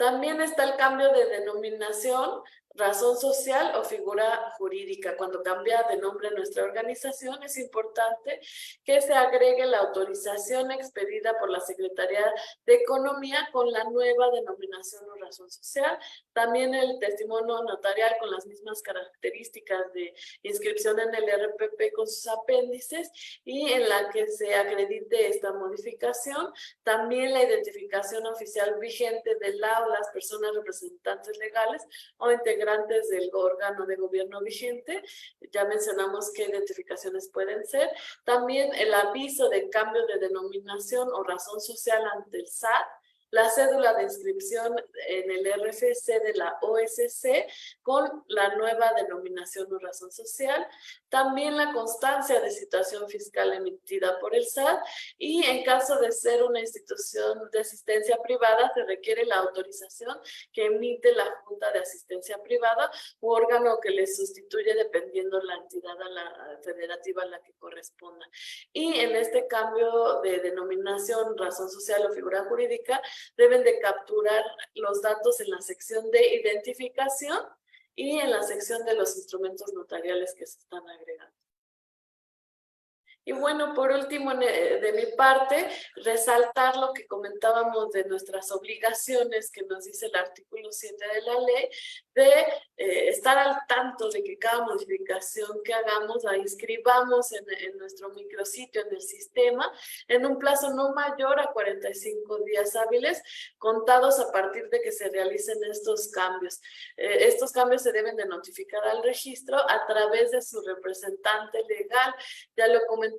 También está el cambio de denominación, razón social o figura jurídica. Cuando cambia de nombre nuestra organización, es importante que se agregue la autorización expedida por la Secretaría de Economía con la nueva denominación o razón social. También el testimonio notarial con las mismas características de inscripción en el RPP con sus apéndices y en la que se acredite esta modificación. También la identificación oficial vigente de la o las personas representantes legales o integrantes del órgano de gobierno vigente. Ya mencionamos qué identificaciones pueden ser. También el aviso de cambio de denominación o razón social ante el SAT, la cédula de inscripción en el RFC de la OSC con la nueva denominación o razón social, también la constancia de situación fiscal emitida por el SAT y en caso de ser una institución de asistencia privada se requiere la autorización que emite la Junta de Asistencia Privada u órgano que le sustituye dependiendo la entidad a la federativa a la que corresponda. Y en este cambio de denominación, razón social o figura jurídica, deben de capturar los datos en la sección de identificación y en la sección de los instrumentos notariales que se están agregando. Y bueno, por último, de mi parte, resaltar lo que comentábamos de nuestras obligaciones que nos dice el artículo 7 de la ley, de estar al tanto de que cada modificación que hagamos la inscribamos en nuestro micrositio, en el sistema, en un plazo no mayor a 45 días hábiles, contados a partir de que se realicen estos cambios. Estos cambios se deben de notificar al registro a través de su representante legal. Ya lo comentábamos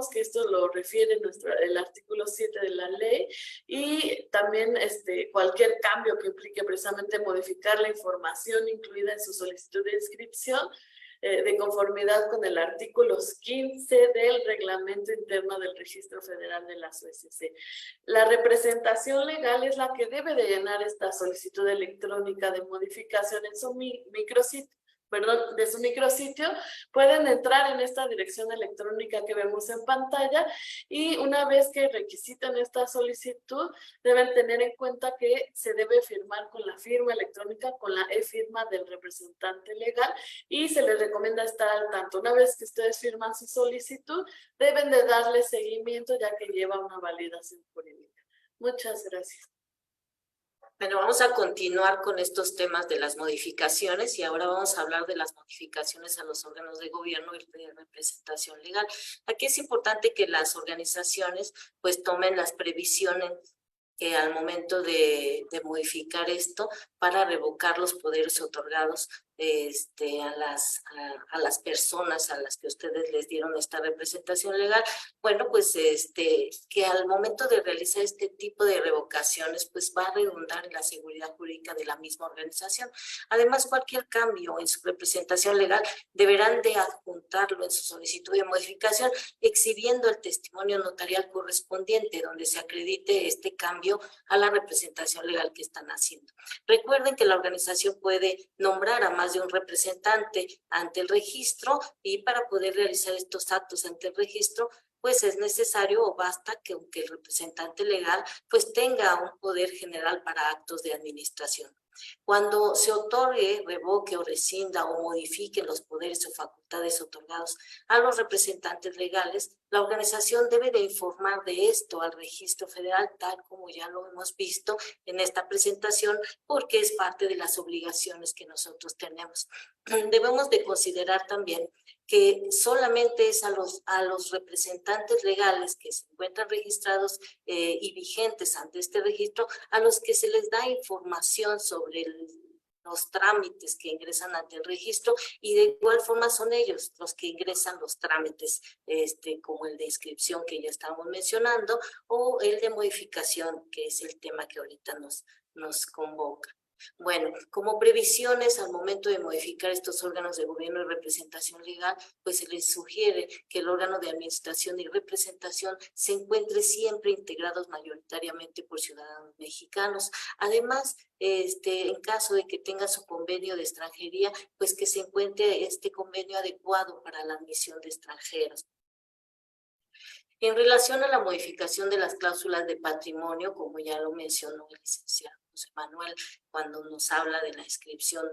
que esto lo refiere el artículo 7 de la ley y también cualquier cambio que implique precisamente modificar la información incluida en su solicitud de inscripción de conformidad con el artículo 15 del reglamento interno del Registro Federal de las OSC. La representación legal es la que debe de llenar esta solicitud electrónica de modificación en su micrositio. De su micrositio, pueden entrar en esta dirección electrónica que vemos en pantalla y una vez que requisiten esta solicitud, deben tener en cuenta que se debe firmar con la firma electrónica, con la e-firma del representante legal y se les recomienda estar al tanto. Una vez que ustedes firman su solicitud, deben de darle seguimiento ya que lleva una validación jurídica. Muchas gracias. Bueno, vamos a continuar con estos temas de las modificaciones y ahora vamos a hablar de las modificaciones a los órganos de gobierno y de representación legal. Aquí es importante que las organizaciones pues tomen las previsiones al momento de modificar esto para revocar los poderes otorgados a las personas a las que ustedes les dieron esta representación legal. Bueno, pues que al momento de realizar este tipo de revocaciones, pues va a redundar en la seguridad jurídica de la misma organización. Además, cualquier cambio en su representación legal deberán de adjuntarlo en su solicitud de modificación, exhibiendo el testimonio notarial correspondiente, donde se acredite este cambio a la representación legal que están haciendo. Recuerden que la organización puede nombrar a más de un representante ante el registro y para poder realizar estos actos ante el registro, pues es necesario o basta que aunque el representante legal pues tenga un poder general para actos de administración. Cuando se otorgue, revoque o rescinda o modifique los poderes o facultades otorgados a los representantes legales, la organización debe de informar de esto al Registro Federal, tal como ya lo hemos visto en esta presentación, porque es parte de las obligaciones que nosotros tenemos. Debemos de considerar también que solamente es a los representantes legales que se encuentran registrados y vigentes ante este registro, a los que se les da información sobre los trámites que ingresan ante el registro y de igual forma son ellos los que ingresan los trámites como el de inscripción que ya estamos mencionando o el de modificación, que es el tema que ahorita nos convoca. Bueno, como previsiones al momento de modificar estos órganos de gobierno y representación legal, pues se les sugiere que el órgano de administración y representación se encuentre siempre integrados mayoritariamente por ciudadanos mexicanos. Además, en caso de que tenga su convenio de extranjería, pues que se encuentre este convenio adecuado para la admisión de extranjeros. En relación a la modificación de las cláusulas de patrimonio, como ya lo mencionó el licenciado José Manuel, cuando nos habla de la inscripción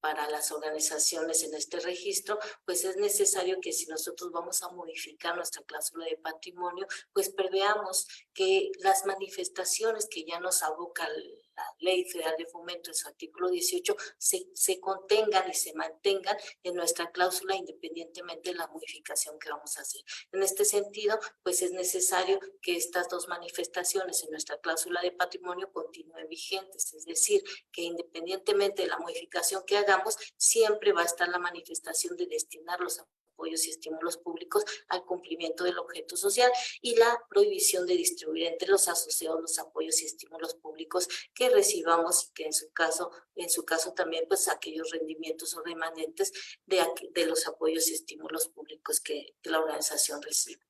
para las organizaciones en este registro, pues es necesario que si nosotros vamos a modificar nuestra cláusula de patrimonio, pues preveamos que las manifestaciones que ya nos aboca la Ley Federal de Fomento en su artículo 18 se contengan y se mantengan en nuestra cláusula independientemente de la modificación que vamos a hacer. En este sentido, pues es necesario que estas dos manifestaciones en nuestra cláusula de patrimonio continúen vigentes, es decir, que independientemente de la modificación que hagamos, siempre va a estar la manifestación de destinar los apoyos y estímulos públicos al cumplimiento del objeto social y la prohibición de distribuir entre los asociados los apoyos y estímulos públicos que recibamos y que en su caso también pues aquellos rendimientos o remanentes de los apoyos y estímulos públicos que la organización recibe.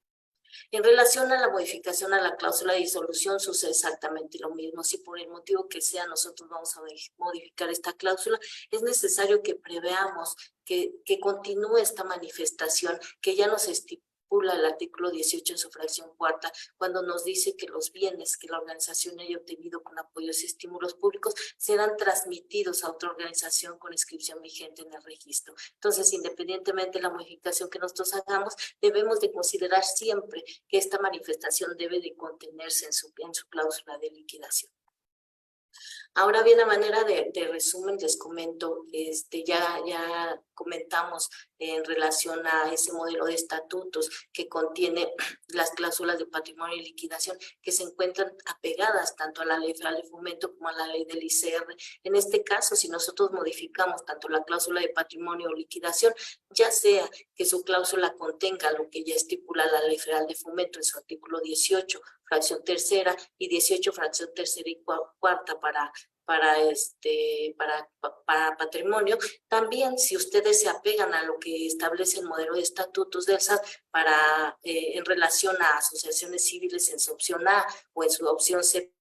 En relación a la modificación a la cláusula de disolución sucede exactamente lo mismo. Si por el motivo que sea nosotros vamos a modificar esta cláusula, es necesario que preveamos que continúe esta manifestación que ya nos estipula el artículo 18 en su fracción cuarta, cuando nos dice que los bienes que la organización haya obtenido con apoyos y estímulos públicos serán transmitidos a otra organización con inscripción vigente en el registro. Entonces, independientemente de la modificación que nosotros hagamos, debemos de considerar siempre que esta manifestación debe de contenerse en su cláusula de liquidación. Ahora bien, a manera de resumen, les comento, ya comentamos en relación a ese modelo de estatutos que contiene las cláusulas de patrimonio y liquidación que se encuentran apegadas tanto a la Ley Federal de Fomento como a la ley del ICR. En este caso, si nosotros modificamos tanto la cláusula de patrimonio o liquidación, ya sea que su cláusula contenga lo que ya estipula la Ley Federal de Fomento en su artículo 18, fracción tercera, y 18, fracción tercera y cuarta para patrimonio. También, si ustedes se apegan a lo que establece el modelo de estatutos del SAT en relación a asociaciones civiles en su opción A o en su opción C,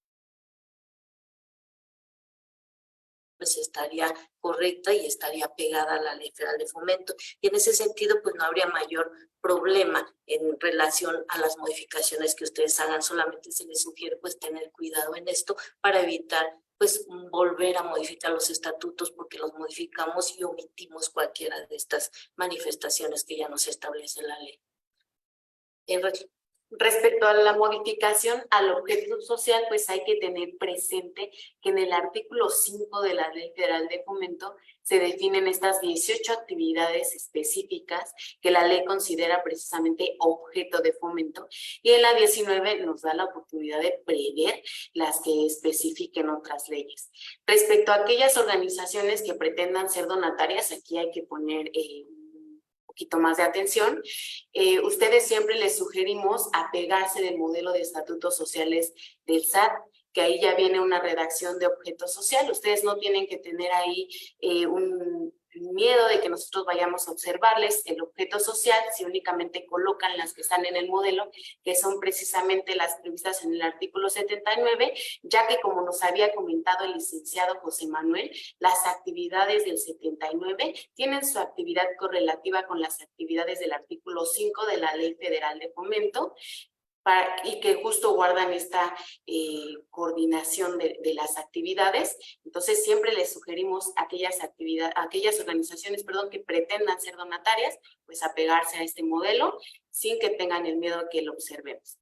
pues estaría correcta y estaría pegada a la Ley Federal de Fomento. Y en ese sentido, pues no habría mayor problema en relación a las modificaciones que ustedes hagan. Solamente se les sugiere pues tener cuidado en esto para evitar pues volver a modificar los estatutos porque los modificamos y omitimos cualquiera de estas manifestaciones que ya nos establece la ley. Respecto a la modificación al objeto social, pues hay que tener presente que en el artículo 5 de la Ley Federal de Fomento se definen estas 18 actividades específicas que la ley considera precisamente objeto de fomento, y en la 19 nos da la oportunidad de prever las que especifiquen otras leyes. Respecto a aquellas organizaciones que pretendan ser donatarias, aquí hay que poner poquito más de atención. Ustedes siempre les sugerimos apegarse del modelo de estatutos sociales del SAT, que ahí ya viene una redacción de objeto social. Ustedes no tienen que tener ahí un miedo de que nosotros vayamos a observarles el objeto social si únicamente colocan las que están en el modelo, que son precisamente las previstas en el artículo 79, ya que como nos había comentado el licenciado José Manuel, las actividades del 79 tienen su actividad correlativa con las actividades del artículo 5 de la Ley Federal de Fomento, y que justo guardan esta coordinación de las actividades. Entonces siempre les sugerimos a aquellas organizaciones que pretendan ser donatarias, pues apegarse a este modelo sin que tengan el miedo a que lo observemos.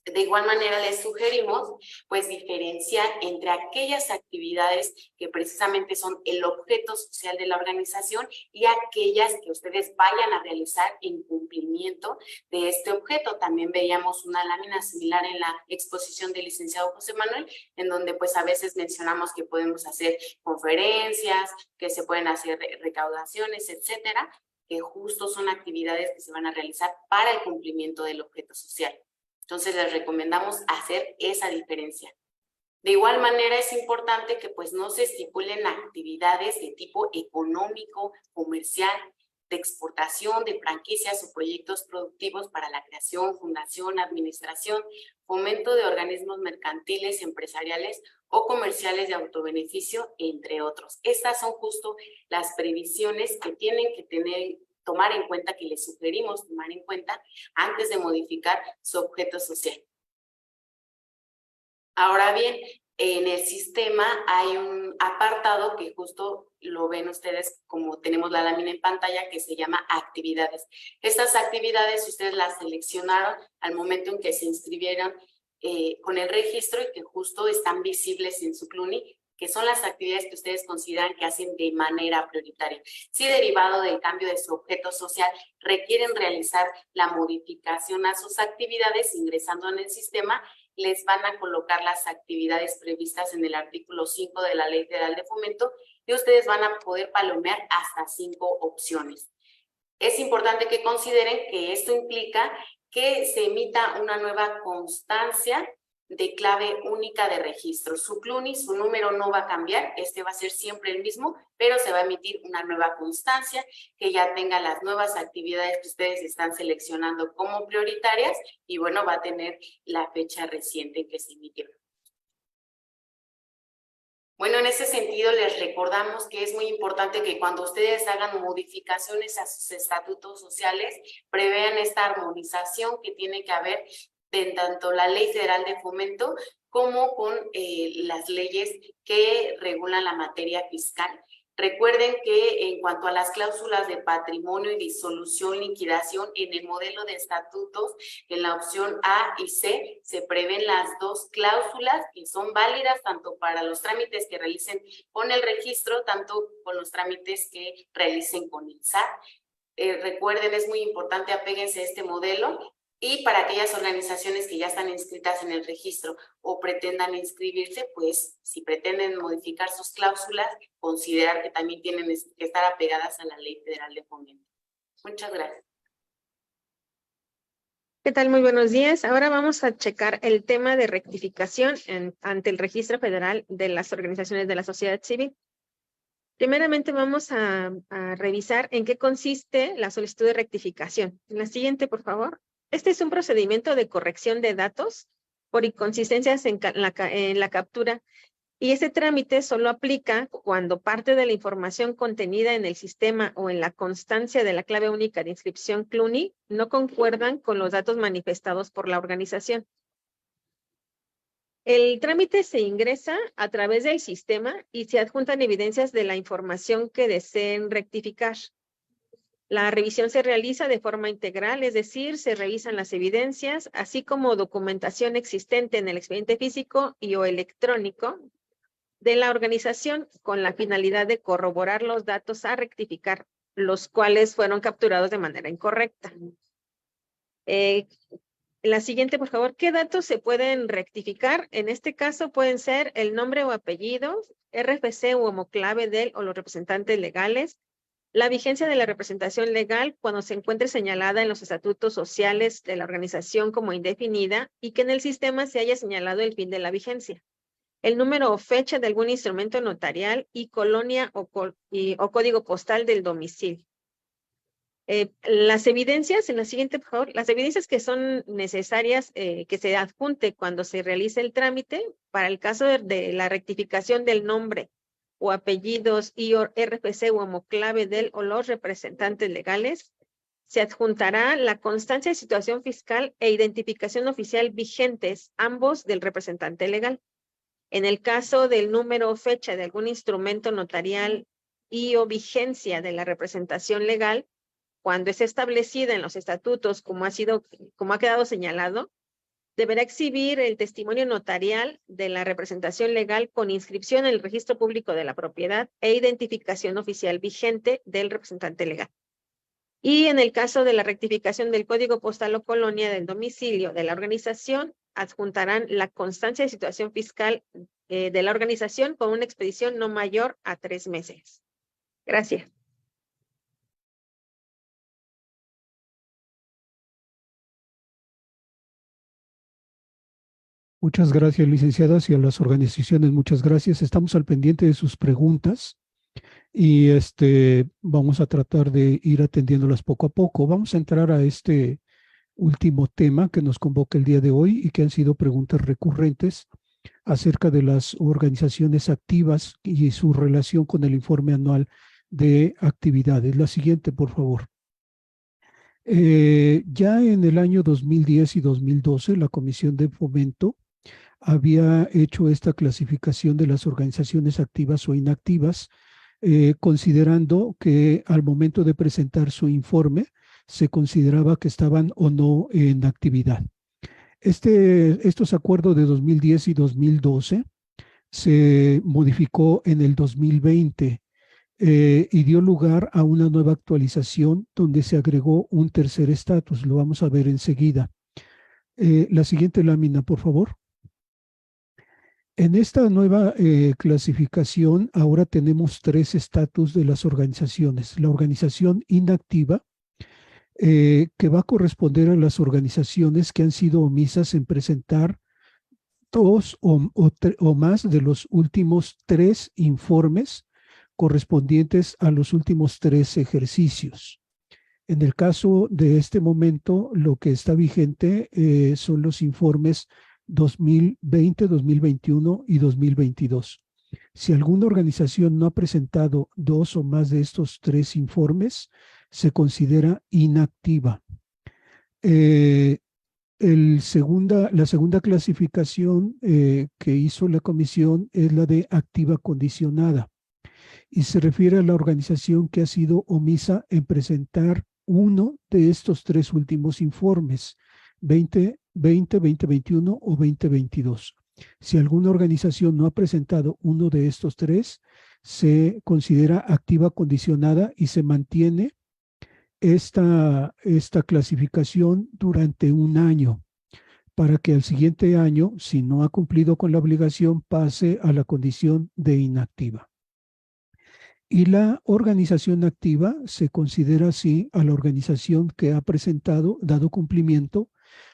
De igual manera les sugerimos pues diferenciar entre aquellas actividades que precisamente son el objeto social de la organización y aquellas que ustedes vayan a realizar en cumplimiento de este objeto. También veíamos una lámina similar en la exposición del licenciado José Manuel, en donde pues a veces mencionamos que podemos hacer conferencias, que se pueden hacer recaudaciones, etcétera, que justo son actividades que se van a realizar para el cumplimiento del objeto social. Entonces les recomendamos hacer esa diferencia. De igual manera es importante que pues no se estipulen actividades de tipo económico, comercial, de exportación, de franquicias o proyectos productivos para la creación, fundación, administración, fomento de organismos mercantiles, empresariales o comerciales de autobeneficio, entre otros. Estas son justo las previsiones que tienen que tener tomar en cuenta, que les sugerimos tomar en cuenta antes de modificar su objeto social. Ahora bien, en el sistema hay un apartado que justo lo ven ustedes como tenemos la lámina en pantalla, que se llama actividades. Estas actividades ustedes las seleccionaron al momento en que se inscribieron con el registro y que justo están visibles en su CLUNY, que son las actividades que ustedes consideran que hacen de manera prioritaria. Si derivado del cambio de su objeto social requieren realizar la modificación a sus actividades ingresando en el sistema, les van a colocar las actividades previstas en el artículo 5 de la Ley Federal de Fomento y ustedes van a poder palomear hasta 5 opciones. Es importante que consideren que esto implica que se emita una nueva constancia de clave única de registro. Su CLUNY, su número no va a cambiar, este va a ser siempre el mismo, pero se va a emitir una nueva constancia que ya tenga las nuevas actividades que ustedes están seleccionando como prioritarias y bueno, va a tener la fecha reciente que se emitió. Bueno, en ese sentido les recordamos que es muy importante que cuando ustedes hagan modificaciones a sus estatutos sociales, prevean esta armonización que tiene que haber en tanto la Ley Federal de Fomento como con las leyes que regulan la materia fiscal. Recuerden que en cuanto a las cláusulas de patrimonio y disolución, liquidación, en el modelo de estatutos, en la opción A y C, se prevén las dos cláusulas que son válidas tanto para los trámites que realicen con el registro, tanto con los trámites que realicen con el SAT. Recuerden, es muy importante, apéguense a este modelo. Y para aquellas organizaciones que ya están inscritas en el registro o pretendan inscribirse, pues si pretenden modificar sus cláusulas, considerar que también tienen que estar apegadas a la Ley Federal de Fomento. Muchas gracias. ¿Qué tal? Muy buenos días. Ahora vamos a checar el tema de rectificación ante el Registro Federal de las Organizaciones de la Sociedad Civil. Primeramente vamos a revisar en qué consiste la solicitud de rectificación. En la siguiente, por favor. Este es un procedimiento de corrección de datos por inconsistencias en la captura y este trámite solo aplica cuando parte de la información contenida en el sistema o en la constancia de la clave única de inscripción CLUNY no concuerdan con los datos manifestados por la organización. El trámite se ingresa a través del sistema y se adjuntan evidencias de la información que deseen rectificar. La revisión se realiza de forma integral, es decir, se revisan las evidencias, así como documentación existente en el expediente físico y o electrónico de la organización con la finalidad de corroborar los datos a rectificar, los cuales fueron capturados de manera incorrecta. La siguiente, por favor, ¿qué datos se pueden rectificar? En este caso pueden ser el nombre o apellido, RFC u homoclave del o los representantes legales, la vigencia de la representación legal cuando se encuentre señalada en los estatutos sociales de la organización como indefinida y que en el sistema se haya señalado el fin de la vigencia. El número o fecha de algún instrumento notarial y colonia o código postal del domicilio. Las evidencias, en la siguiente, por favor, las evidencias que son necesarias que se adjunte cuando se realice el trámite, para el caso de la rectificación del nombre o apellidos y RFC u homoclave del o los representantes legales, se adjuntará la constancia de situación fiscal e identificación oficial vigentes, ambos del representante legal. En el caso del número o fecha de algún instrumento notarial y o vigencia de la representación legal, cuando es establecida en los estatutos como ha quedado señalado, deberá exhibir el testimonio notarial de la representación legal con inscripción en el registro público de la propiedad e identificación oficial vigente del representante legal. Y en el caso de la rectificación del código postal o colonia del domicilio de la organización, adjuntarán la constancia de situación fiscal de la organización con una expedición no mayor a 3 meses. Gracias. Muchas gracias, licenciadas, y a las organizaciones, muchas gracias. Estamos al pendiente de sus preguntas y vamos a tratar de ir atendiéndolas poco a poco. Vamos a entrar a este último tema que nos convoca el día de hoy y que han sido preguntas recurrentes acerca de las organizaciones activas y su relación con el informe anual de actividades. La siguiente, por favor. Ya en el año 2010 y 2012, la Comisión de Fomento había hecho esta clasificación de las organizaciones activas o inactivas, considerando que al momento de presentar su informe se consideraba que estaban o no en actividad. Estos acuerdos de 2010 y 2012 se modificó en el 2020 y dio lugar a una nueva actualización donde se agregó un tercer estatus. Lo vamos a ver enseguida. La siguiente lámina, por favor. En esta nueva clasificación ahora tenemos tres estatus de las organizaciones. La organización inactiva, que va a corresponder a las organizaciones que han sido omisas en presentar dos o más de los últimos 3 informes correspondientes a los últimos 3 ejercicios. En el caso de este momento, lo que está vigente son los informes 2020, 2021 y 2022. Si alguna organización no ha presentado 2 o más de estos 3 informes, se considera inactiva. La segunda clasificación que hizo la comisión es la de activa condicionada y se refiere a la organización que ha sido omisa en presentar uno de estos 3 últimos informes, 2020, 2021 o 2022. Si alguna organización no ha presentado uno de estos 3, se considera activa condicionada y se mantiene esta clasificación durante un año para que al siguiente año, si no ha cumplido con la obligación, pase a la condición de inactiva. Y la organización activa se considera así a la organización que ha dado cumplimiento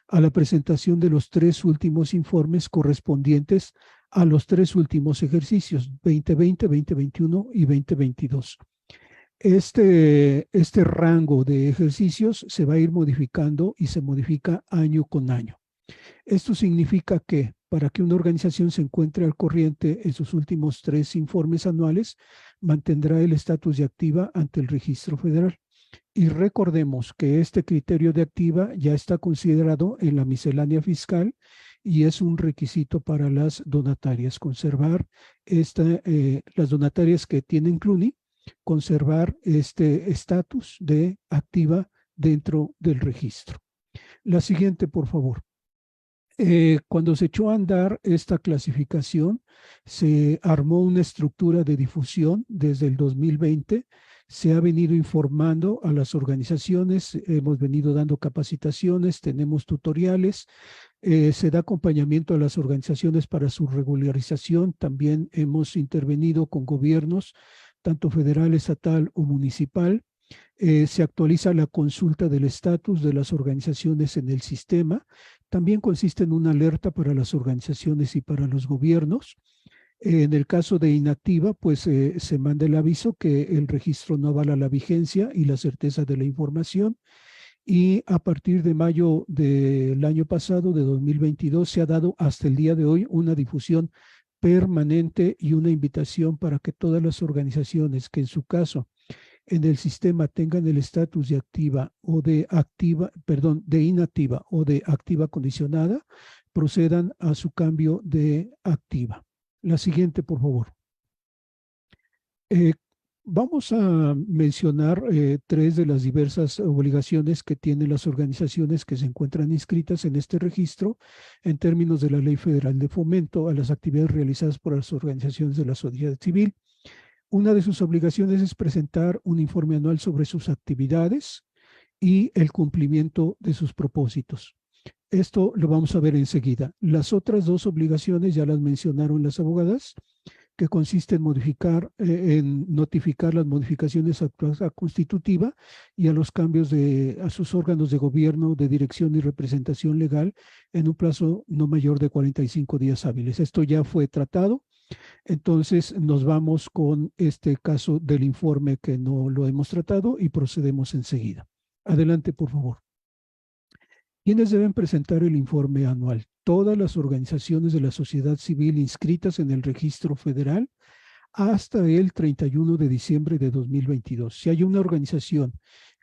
a la presentación de los 3 últimos informes correspondientes a los 3 últimos ejercicios, 2020, 2021 y 2022. Este rango de ejercicios se va a ir modificando y se modifica año con año. Esto significa que para que una organización se encuentre al corriente en sus últimos 3 informes anuales, mantendrá el estatus de activa ante el Registro Federal. Y recordemos que este criterio de activa ya está considerado en la miscelánea fiscal y es un requisito para las donatarias. Conservar las donatarias que tienen CLUNY, conservar este estatus de activa dentro del registro. La siguiente, por favor. Cuando se echó a andar esta clasificación, se armó una estructura de difusión desde el 2020. Se ha venido informando a las organizaciones, hemos venido dando capacitaciones, tenemos tutoriales, se da acompañamiento a las organizaciones para su regularización. También hemos intervenido con gobiernos, tanto federal, estatal o municipal. Se actualiza la consulta del estatus de las organizaciones en el sistema. También consiste en una alerta para las organizaciones y para los gobiernos. En el caso de inactiva, pues se manda el aviso que el registro no avala la vigencia y la certeza de la información. Y a partir de mayo del año pasado, de 2022, se ha dado hasta el día de hoy una difusión permanente y una invitación para que todas las organizaciones que en su caso en el sistema tengan el estatus de activa o de inactiva o de activa condicionada, procedan a su cambio de activa. La siguiente, por favor. Vamos a mencionar 3 de las diversas obligaciones que tienen las organizaciones que se encuentran inscritas en este registro en términos de la Ley Federal de Fomento a las actividades realizadas por las organizaciones de la sociedad civil. Una de sus obligaciones es presentar un informe anual sobre sus actividades y el cumplimiento de sus propósitos. Esto lo vamos a ver enseguida. Las otras 2 obligaciones ya las mencionaron las abogadas, que consiste en notificar las modificaciones a la constitutiva y a los cambios a sus órganos de gobierno, de dirección y representación legal en un plazo no mayor de 45 días hábiles. Esto ya fue tratado. Entonces nos vamos con este caso del informe que no lo hemos tratado y procedemos enseguida. Adelante, por favor. ¿Quiénes deben presentar el informe anual? Todas las organizaciones de la sociedad civil inscritas en el registro federal hasta el 31 de diciembre de 2022. Si hay una organización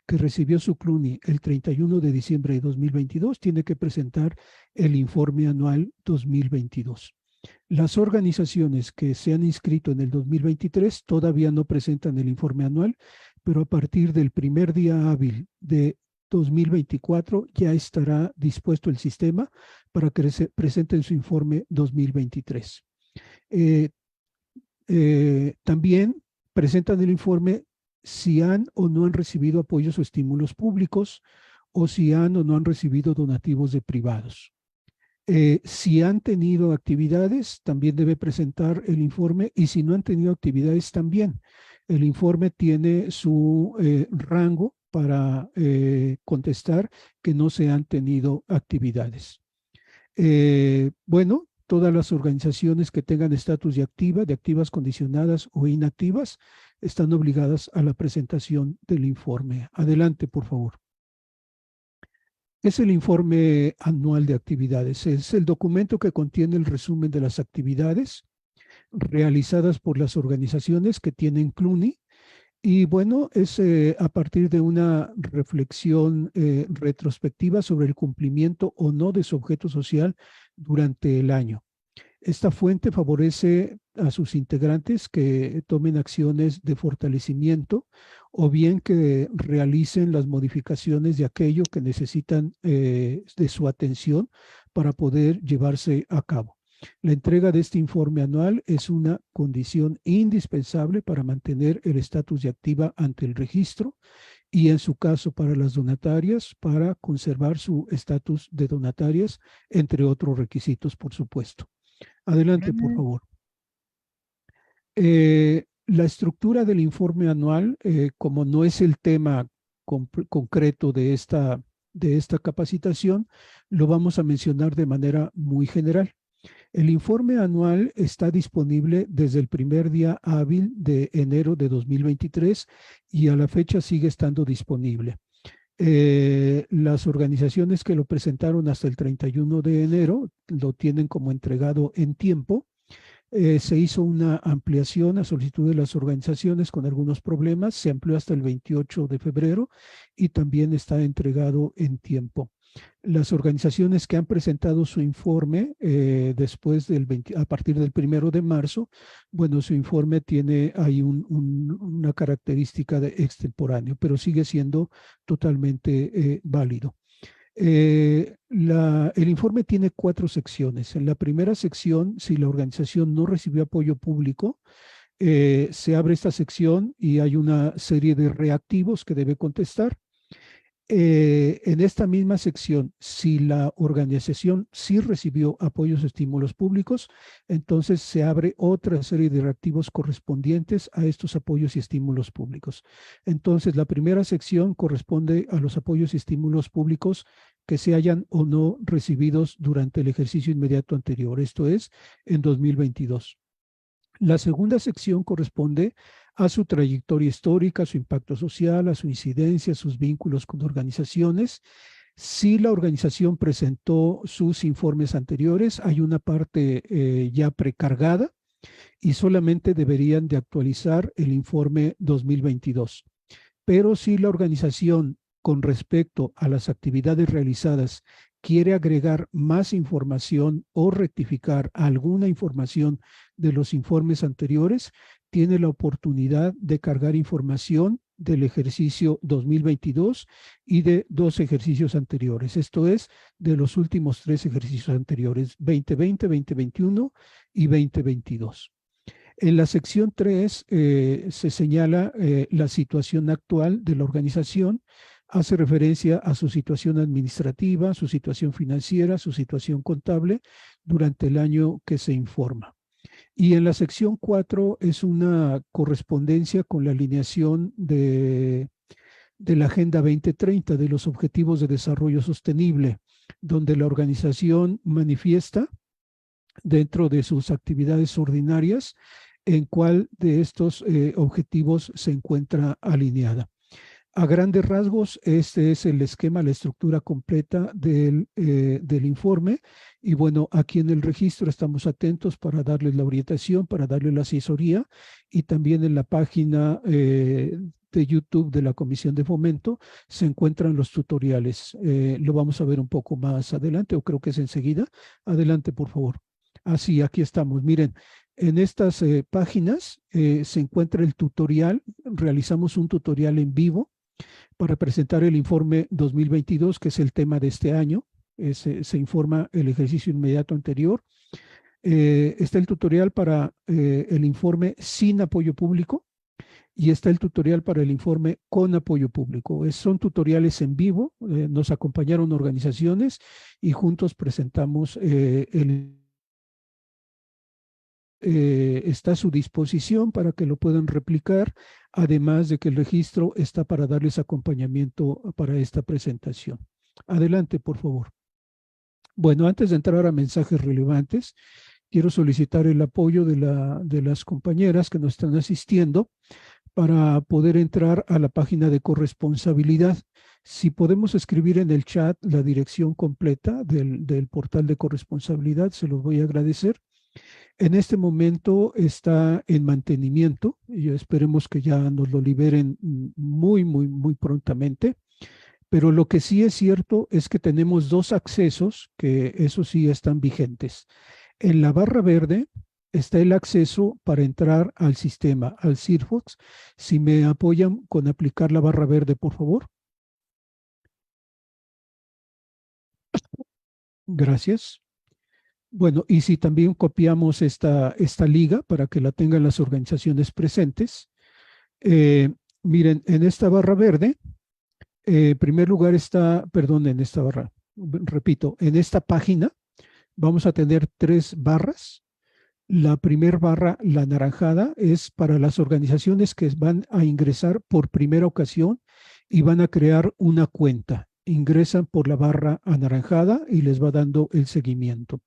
que recibió su CLUNY el 31 de diciembre de 2022 tiene que presentar el informe anual 2022. Las organizaciones que se han inscrito en el 2023 todavía no presentan el informe anual, pero a partir del primer día hábil de 2024 ya estará dispuesto el sistema para que presenten su informe 2023. También presentan el informe si han o no han recibido apoyos o estímulos públicos o si han o no han recibido donativos de privados. Si han tenido actividades, también debe presentar el informe, y si no han tenido actividades también. El informe tiene su rango para contestar que no se han tenido actividades. Bueno, todas las organizaciones que tengan estatus de activas condicionadas o inactivas, están obligadas a la presentación del informe. Adelante, por favor. Es el informe anual de actividades. Es el documento que contiene el resumen de las actividades realizadas por las organizaciones que tienen CLUNY. Y bueno, es a partir de una reflexión retrospectiva sobre el cumplimiento o no de su objeto social durante el año. Esta fuente favorece a sus integrantes que tomen acciones de fortalecimiento o bien que realicen las modificaciones de aquello que necesitan de su atención para poder llevarse a cabo. La entrega de este informe anual es una condición indispensable para mantener el estatus de activa ante el registro y, en su caso, para las donatarias, para conservar su estatus de donatarias, entre otros requisitos, por supuesto. Adelante, por favor. La estructura del informe anual, como no es el tema concreto de esta capacitación, lo vamos a mencionar de manera muy general. El informe anual está disponible desde el primer día hábil de enero de 2023 y a la fecha sigue estando disponible. Las organizaciones que lo presentaron hasta el 31 de enero lo tienen como entregado en tiempo. Se hizo una ampliación a solicitud de las organizaciones con algunos problemas, se amplió hasta el 28 de febrero y también está entregado en tiempo. Las organizaciones que han presentado su informe después a partir del 1 de marzo, bueno, su informe tiene ahí una característica de extemporáneo, pero sigue siendo totalmente válido. El informe tiene 4 secciones. En la primera sección, si la organización no recibió apoyo público, se abre esta sección y hay una serie de reactivos que debe contestar. En esta misma sección, si la organización sí recibió apoyos o estímulos públicos, entonces se abre otra serie de reactivos correspondientes a estos apoyos y estímulos públicos. Entonces, la primera sección corresponde a los apoyos y estímulos públicos que se hayan o no recibidos durante el ejercicio inmediato anterior, esto es, en 2022. La segunda sección corresponde a su trayectoria histórica, a su impacto social, a su incidencia, a sus vínculos con organizaciones. Si la organización presentó sus informes anteriores, hay una parte ya precargada y solamente deberían de actualizar el informe 2022. Pero si la organización, con respecto a las actividades realizadas, quiere agregar más información o rectificar alguna información de los informes anteriores, tiene la oportunidad de cargar información del ejercicio 2022 y de 2 ejercicios anteriores. Esto es, de los últimos 3 ejercicios anteriores, 2020, 2021 y 2022. En la sección 3 se señala la situación actual de la organización, hace referencia a su situación administrativa, su situación financiera, su situación contable durante el año que se informa. Y en la sección 4 es una correspondencia con la alineación de la Agenda 2030, de los Objetivos de Desarrollo Sostenible, donde la organización manifiesta dentro de sus actividades ordinarias en cuál de estos objetivos se encuentra alineada. A grandes rasgos, este es el esquema, la estructura completa del informe. Y bueno, aquí en el registro estamos atentos para darles la orientación, para darles la asesoría, y también en la página de de YouTube de la Comisión de Fomento se encuentran los tutoriales. Lo vamos a ver un poco más adelante, o creo que es enseguida. Adelante, por favor. Así, aquí estamos. Miren, en estas páginas se encuentra el tutorial. Realizamos un tutorial en vivo para presentar el informe 2022, que es el tema de este año. Se informa el ejercicio inmediato anterior. Está el tutorial para el informe sin apoyo público y está el tutorial para el informe con apoyo público. Son tutoriales en vivo, nos acompañaron organizaciones y juntos presentamos está a su disposición para que lo puedan replicar, además de que el registro está para darles acompañamiento para esta presentación. Adelante, por favor. Bueno, antes de entrar a mensajes relevantes, quiero solicitar el apoyo de las compañeras que nos están asistiendo para poder entrar a la página de corresponsabilidad. Si podemos escribir en el chat la dirección completa del portal de corresponsabilidad, se los voy a agradecer. En este momento está en mantenimiento y esperemos que ya nos lo liberen muy prontamente. Pero lo que sí es cierto es que tenemos dos accesos que eso sí están vigentes. En la barra verde está el acceso para entrar al sistema, al Sirfox. Si me apoyan con aplicar la barra verde, por favor. Gracias. Bueno, y si también copiamos esta liga para que la tengan las organizaciones presentes. Miren, en esta barra verde, en primer lugar está, perdón, en esta barra, repito, en esta página vamos a tener 3 barras. La primera barra, la anaranjada, es para las organizaciones que van a ingresar por primera ocasión y van a crear una cuenta. Ingresan por la barra anaranjada y les va dando el seguimiento.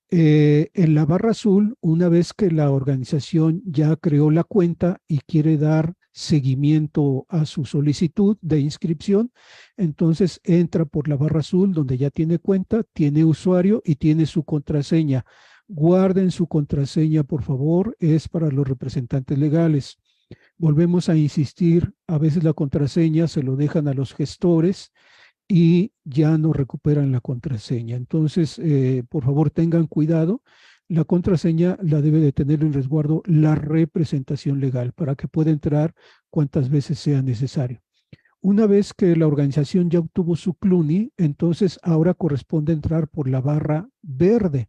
En la barra azul, una vez que la organización ya creó la cuenta y quiere dar seguimiento a su solicitud de inscripción, entonces entra por la barra azul donde ya tiene cuenta, tiene usuario y tiene su contraseña. Guarden su contraseña, por favor, es para los representantes legales. Volvemos a insistir, a veces la contraseña se lo dejan a los gestores y ya no recuperan la contraseña. Entonces, por favor, tengan cuidado. La contraseña la debe de tener en resguardo la representación legal para que pueda entrar cuantas veces sea necesario. Una vez que la organización ya obtuvo su CLUNY, entonces ahora corresponde entrar por la barra verde.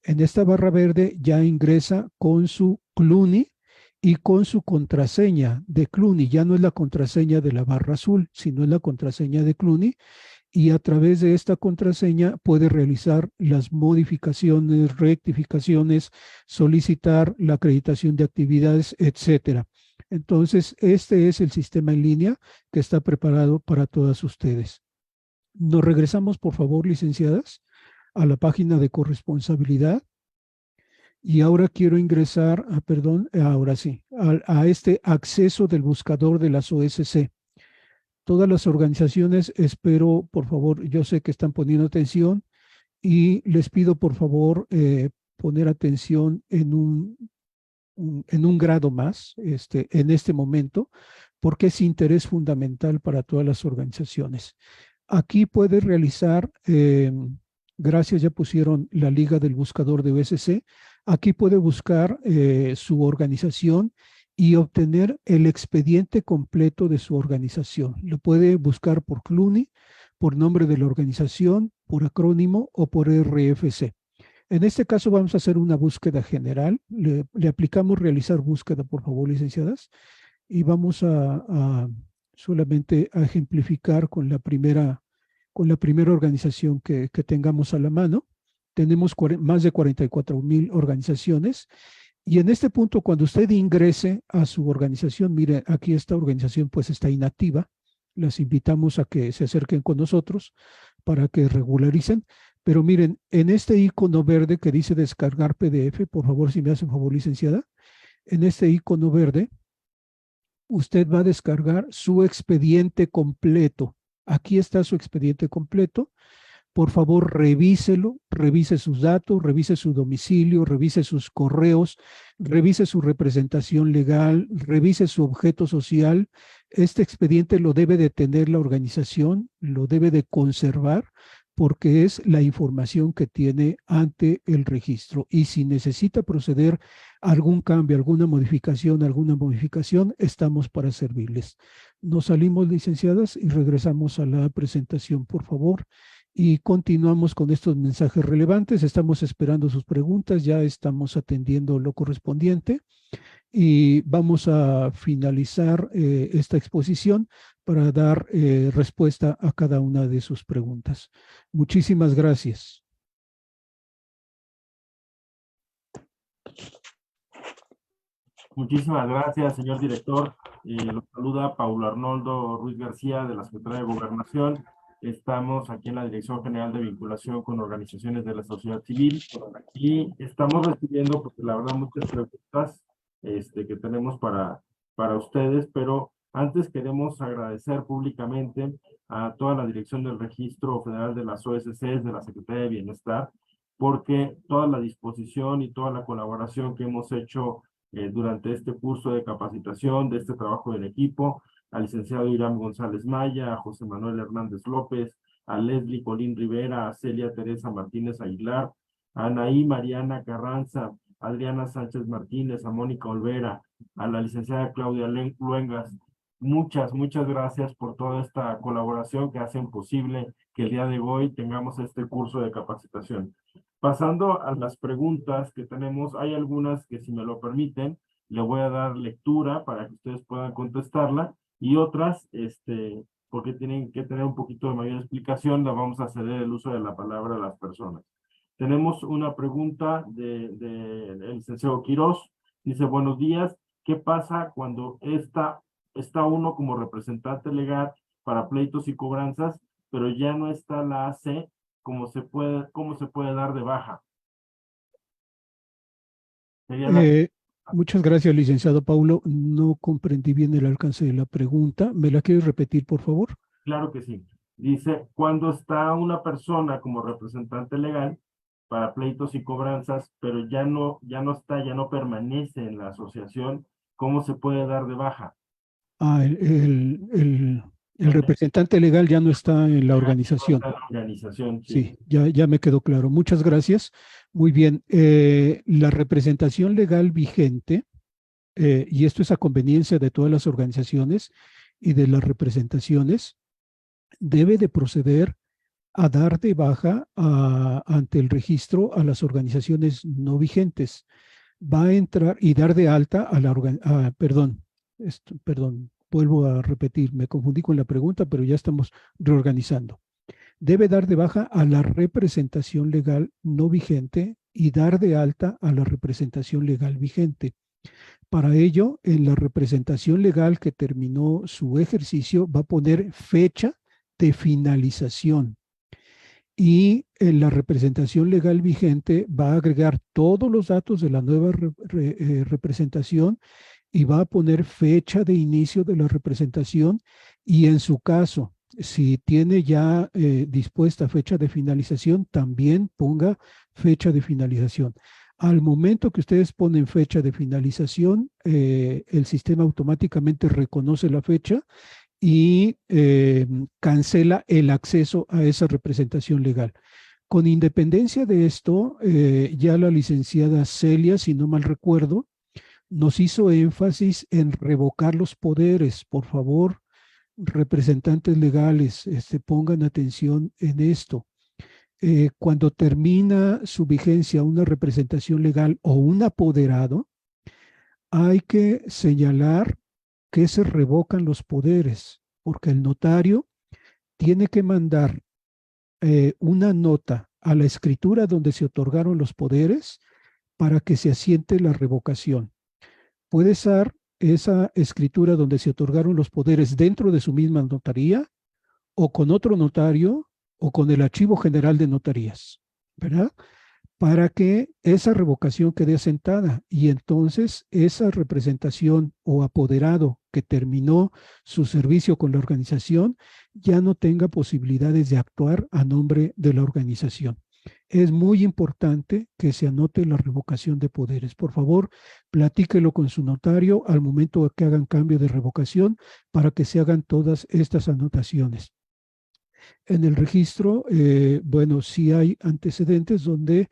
En esta barra verde ya ingresa con su CLUNY y con su contraseña de CLUNY. Ya no es la contraseña de la barra azul, sino es la contraseña de CLUNY. Y a través de esta contraseña puede realizar las modificaciones, rectificaciones, solicitar la acreditación de actividades, etcétera. Entonces, este es el sistema en línea que está preparado para todas ustedes. Nos regresamos, por favor, licenciadas, a la página de corresponsabilidad. Y ahora quiero ingresar, ahora sí, a este acceso del buscador de las OSC. Todas las organizaciones, espero, por favor, yo sé que están poniendo atención y les pido, por favor, poner atención en un grado más en este momento, porque es interés fundamental para todas las organizaciones. Aquí puede realizar, gracias, ya pusieron la liga del buscador de OSC. Aquí puede buscar su organización y obtener el expediente completo de su organización. Lo puede buscar por CLUNY, por nombre de la organización, por acrónimo o por RFC. En este caso vamos a hacer una búsqueda general. Le aplicamos realizar búsqueda, por favor, licenciadas. Y vamos a solamente a ejemplificar con la primera organización que tengamos a la mano. Tenemos más de 44,000 organizaciones. Y en este punto, cuando usted ingrese a su organización, mire, aquí esta organización pues está inactiva. Las invitamos a que se acerquen con nosotros para que regularicen. Pero miren, en este icono verde que dice descargar PDF, por favor, si me hace un favor, licenciada, en este icono verde, usted va a descargar su expediente completo. Aquí está su expediente completo. por favor revíselo, revise sus datos, revise su domicilio, revise sus correos, revise su representación legal, revise su objeto social. Este expediente lo debe de tener la organización, lo debe de conservar, porque es la información que tiene ante el registro. Y si necesita proceder a algún cambio, alguna modificación, estamos para servirles. Nos salimos, licenciadas, y regresamos a la presentación, por favor. Y continuamos con estos mensajes relevantes. Estamos esperando sus preguntas, ya estamos atendiendo lo correspondiente. Y vamos a finalizar esta exposición para dar respuesta a cada una de sus preguntas. Muchísimas gracias. Muchísimas gracias, señor director. Los saluda Paulo Arnoldo Ruiz García, de la Secretaría de Gobernación. Estamos aquí en la Dirección General de Vinculación con Organizaciones de la Sociedad Civil y estamos recibiendo, porque la verdad, muchas preguntas que tenemos para ustedes, pero antes queremos agradecer públicamente a toda la Dirección del Registro Federal de las OSCs, de la Secretaría de Bienestar, porque toda la disposición y toda la colaboración que hemos hecho durante este curso de capacitación, de este trabajo en equipo, al licenciado Irán González Maya, a José Manuel Hernández López, a Leslie Colín Rivera, a Celia Teresa Martínez Aguilar, a Anaí Mariana Carranza, a Adriana Sánchez Martínez, a Mónica Olvera, a la licenciada Claudia Luengas. Muchas gracias por toda esta colaboración que hacen posible que el día de hoy tengamos este curso de capacitación. Pasando a las preguntas que tenemos, hay algunas que, si me lo permiten, le voy a dar lectura para que ustedes puedan contestarla, y otras, porque tienen que tener un poquito de mayor explicación, la vamos a ceder el uso de la palabra a las personas. Tenemos una pregunta del licenciado Quirós. Dice: buenos días, ¿qué pasa cuando está uno como representante legal para pleitos y cobranzas, pero ya no está la AC? ¿Cómo se puede dar de baja? Muchas gracias, licenciado Paulo. No comprendí bien el alcance de la pregunta. ¿Me la quieres repetir, por favor? Claro que sí. Dice: cuando está una persona como representante legal para pleitos y cobranzas, pero ya no permanece en la asociación, ¿cómo se puede dar de baja? El representante legal ya no está en la organización. Sí, ya me quedó claro. Muchas gracias. Muy bien. La representación legal vigente, y esto es a conveniencia de todas las organizaciones y de las representaciones, debe de proceder a dar de baja ante el registro a las organizaciones no vigentes. Va a entrar y dar de alta a la organización. Perdón, vuelvo a repetir, me confundí con la pregunta, pero ya estamos reorganizando. Debe dar de baja a la representación legal no vigente y dar de alta a la representación legal vigente. Para ello, en la representación legal que terminó su ejercicio, va a poner fecha de finalización. Y en la representación legal vigente va a agregar todos los datos de la nueva representación y va a poner fecha de inicio de la representación, y en su caso, si tiene ya dispuesta fecha de finalización, también ponga fecha de finalización. Al momento que ustedes ponen fecha de finalización, el sistema automáticamente reconoce la fecha y cancela el acceso a esa representación legal. Con independencia de esto, ya la licenciada Celia, si no mal recuerdo, nos hizo énfasis en revocar los poderes. Por favor, representantes legales, pongan atención en esto. Cuando termina su vigencia una representación legal o un apoderado, hay que señalar que se revocan los poderes, porque el notario tiene que mandar una nota a la escritura donde se otorgaron los poderes para que se asiente la revocación. Puede ser esa escritura donde se otorgaron los poderes dentro de su misma notaría, o con otro notario, o con el Archivo General de Notarías, ¿verdad? para que esa revocación quede asentada y entonces esa representación o apoderado que terminó su servicio con la organización ya no tenga posibilidades de actuar a nombre de la organización. Es muy importante que se anote la revocación de poderes. Por favor, platíquelo con su notario al momento que hagan cambio de revocación para que se hagan todas estas anotaciones. En el registro, bueno, sí hay antecedentes donde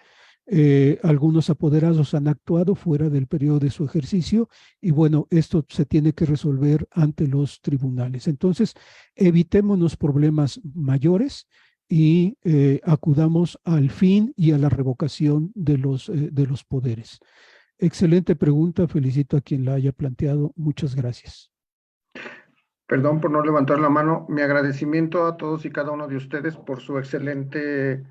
algunos apoderados han actuado fuera del periodo de su ejercicio y bueno, esto se tiene que resolver ante los tribunales. Entonces, evitémonos problemas mayores y acudamos al fin y a la revocación de los poderes. Excelente pregunta, felicito a quien la haya planteado. Muchas gracias. Perdón por no levantar la mano. Mi agradecimiento a todos y cada uno de ustedes por su excelente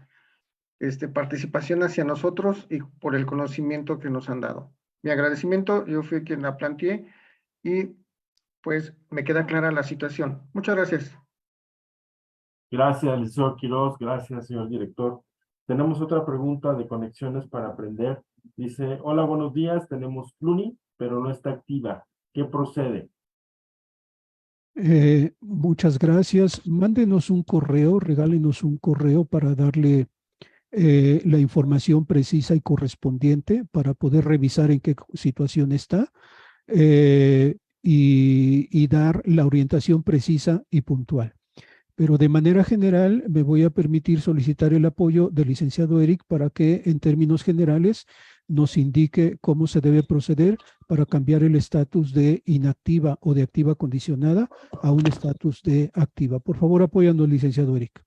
participación hacia nosotros y por el conocimiento que nos han dado. Mi agradecimiento, yo fui quien la planteé y pues me queda clara la situación. Muchas gracias. Gracias, licenciado Quiroz. Gracias, señor director. Tenemos otra pregunta de Conexiones para Aprender. Dice, hola, buenos días. Tenemos Pluni, pero no está activa. ¿Qué procede? Muchas gracias. Mándenos un correo, regálenos un correo para darle la información precisa y correspondiente para poder revisar en qué situación está y dar la orientación precisa y puntual. Pero de manera general me voy a permitir solicitar el apoyo del licenciado Eric para que en términos generales nos indique cómo se debe proceder para cambiar el estatus de inactiva o de activa condicionada a un estatus de activa. Por favor, apóyanos, licenciado Eric.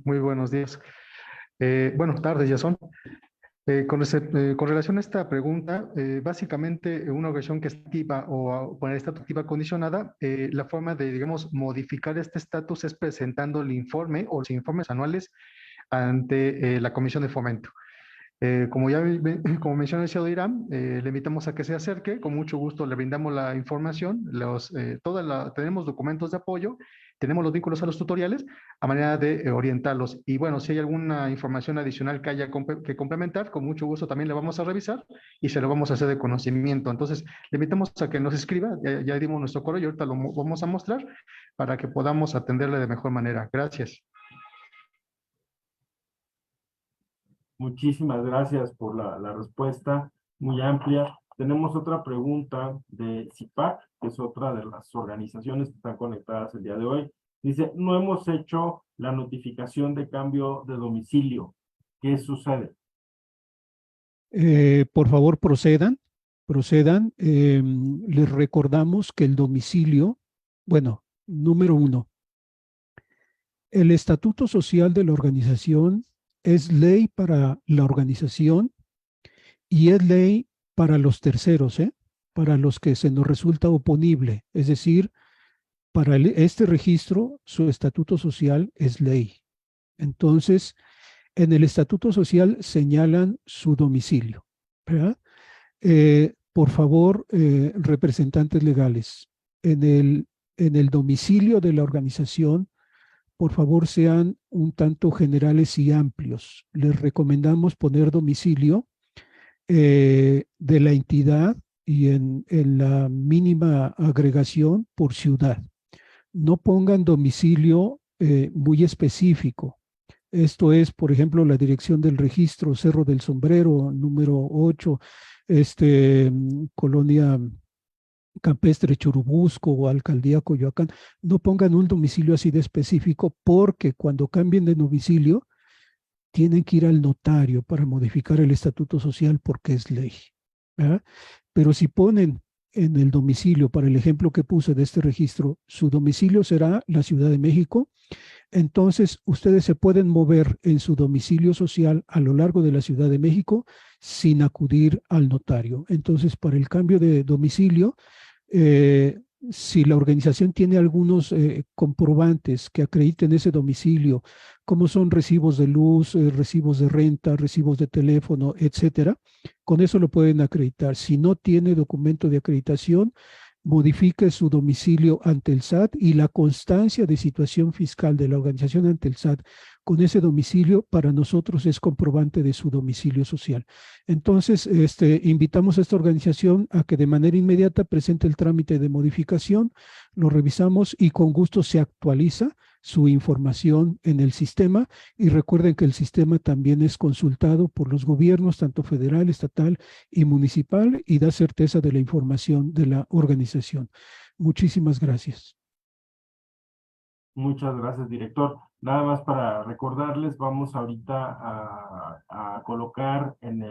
Muy buenos días. Buenas tardes, ya son. Con relación a esta pregunta, básicamente una organización que está activa o con el estatus activa condicionada, la forma de, digamos, modificar este estatus es presentando el informe o los informes anuales ante la Comisión de Fomento. Como mencionó el licenciado Irán, le invitamos a que se acerque, con mucho gusto le brindamos la información, tenemos documentos de apoyo, tenemos los vínculos a los tutoriales, a manera de orientarlos. Y bueno, si hay alguna información adicional que haya que complementar, con mucho gusto también le vamos a revisar y se lo vamos a hacer de conocimiento. Entonces, le invitamos a que nos escriba, ya dimos nuestro correo y ahorita lo vamos a mostrar para que podamos atenderle de mejor manera. Gracias. Muchísimas gracias por la respuesta muy amplia. Tenemos otra pregunta de CIPAC, que es otra de las organizaciones que están conectadas el día de hoy. Dice, no hemos hecho la notificación de cambio de domicilio. ¿Qué sucede? Por favor, procedan. Les recordamos que el domicilio, bueno, número 1, el estatuto social de la organización es ley para la organización y es ley para los terceros, para los que se nos resulta oponible. Es decir, para este registro, su estatuto social es ley. Entonces, en el estatuto social señalan su domicilio, ¿verdad? Por favor, representantes legales, en el domicilio de la organización, por favor, sean un tanto generales y amplios. Les recomendamos poner domicilio de la entidad y en la mínima agregación por ciudad. No pongan domicilio muy específico. Esto es, por ejemplo, la dirección del registro Cerro del Sombrero, número 8, Colonia Campestre Churubusco o Alcaldía Coyoacán. No pongan un domicilio así de específico porque cuando cambien de domicilio tienen que ir al notario para modificar el estatuto social porque es ley, ¿verdad? Pero si ponen en el domicilio, para el ejemplo que puse de este registro, su domicilio será la Ciudad de México, entonces ustedes se pueden mover en su domicilio social a lo largo de la Ciudad de México sin acudir al notario. Entonces, para el cambio de domicilio, si la organización tiene algunos comprobantes que acrediten ese domicilio, como son recibos de luz, recibos de renta, recibos de teléfono, etcétera, con eso lo pueden acreditar. Si no tiene documento de acreditación, modifique su domicilio ante el SAT y la constancia de situación fiscal de la organización ante el SAT con ese domicilio para nosotros es comprobante de su domicilio social. Entonces, invitamos a esta organización a que de manera inmediata presente el trámite de modificación, lo revisamos y con gusto se actualiza su información en el sistema, y recuerden que el sistema también es consultado por los gobiernos, tanto federal, estatal y municipal, y da certeza de la información de la organización. Muchísimas gracias. Muchas gracias, director. Nada más para recordarles, vamos ahorita a colocar en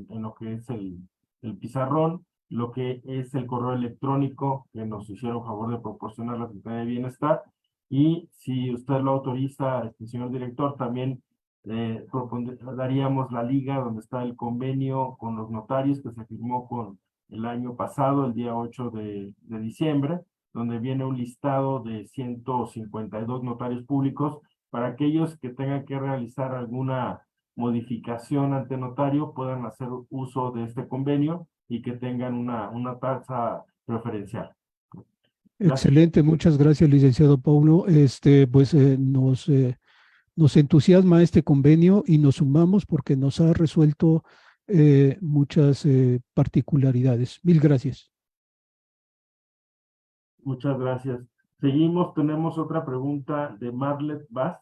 lo que es el pizarrón, lo que es el correo electrónico que nos hicieron favor de proporcionar la Secretaría de Bienestar. Y si usted lo autoriza, señor director, también daríamos la liga donde está el convenio con los notarios que se firmó con el año pasado, el día 8 de diciembre, donde viene un listado de 152 notarios públicos para aquellos que tengan que realizar alguna modificación ante notario puedan hacer uso de este convenio y que tengan una tasa preferencial. Gracias. Excelente, muchas gracias, licenciado Paulo. Nos entusiasma este convenio y nos sumamos porque nos ha resuelto muchas particularidades. Mil gracias. Muchas gracias. Seguimos, tenemos otra pregunta de Marlet Vaz.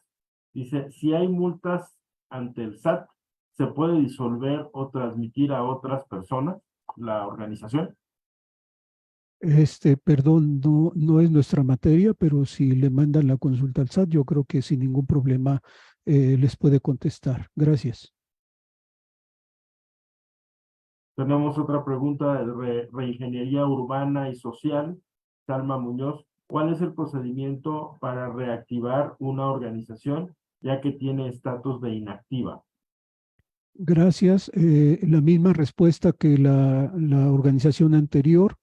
Dice, si hay multas ante el SAT, ¿se puede disolver o transmitir a otras personas la organización? Perdón, no es nuestra materia, pero si le mandan la consulta al SAT, yo creo que sin ningún problema les puede contestar. Gracias. Tenemos otra pregunta de Reingeniería Urbana y Social, Salma Muñoz. ¿Cuál es el procedimiento para reactivar una organización ya que tiene estatus de inactiva? Gracias. La misma respuesta que la organización anterior.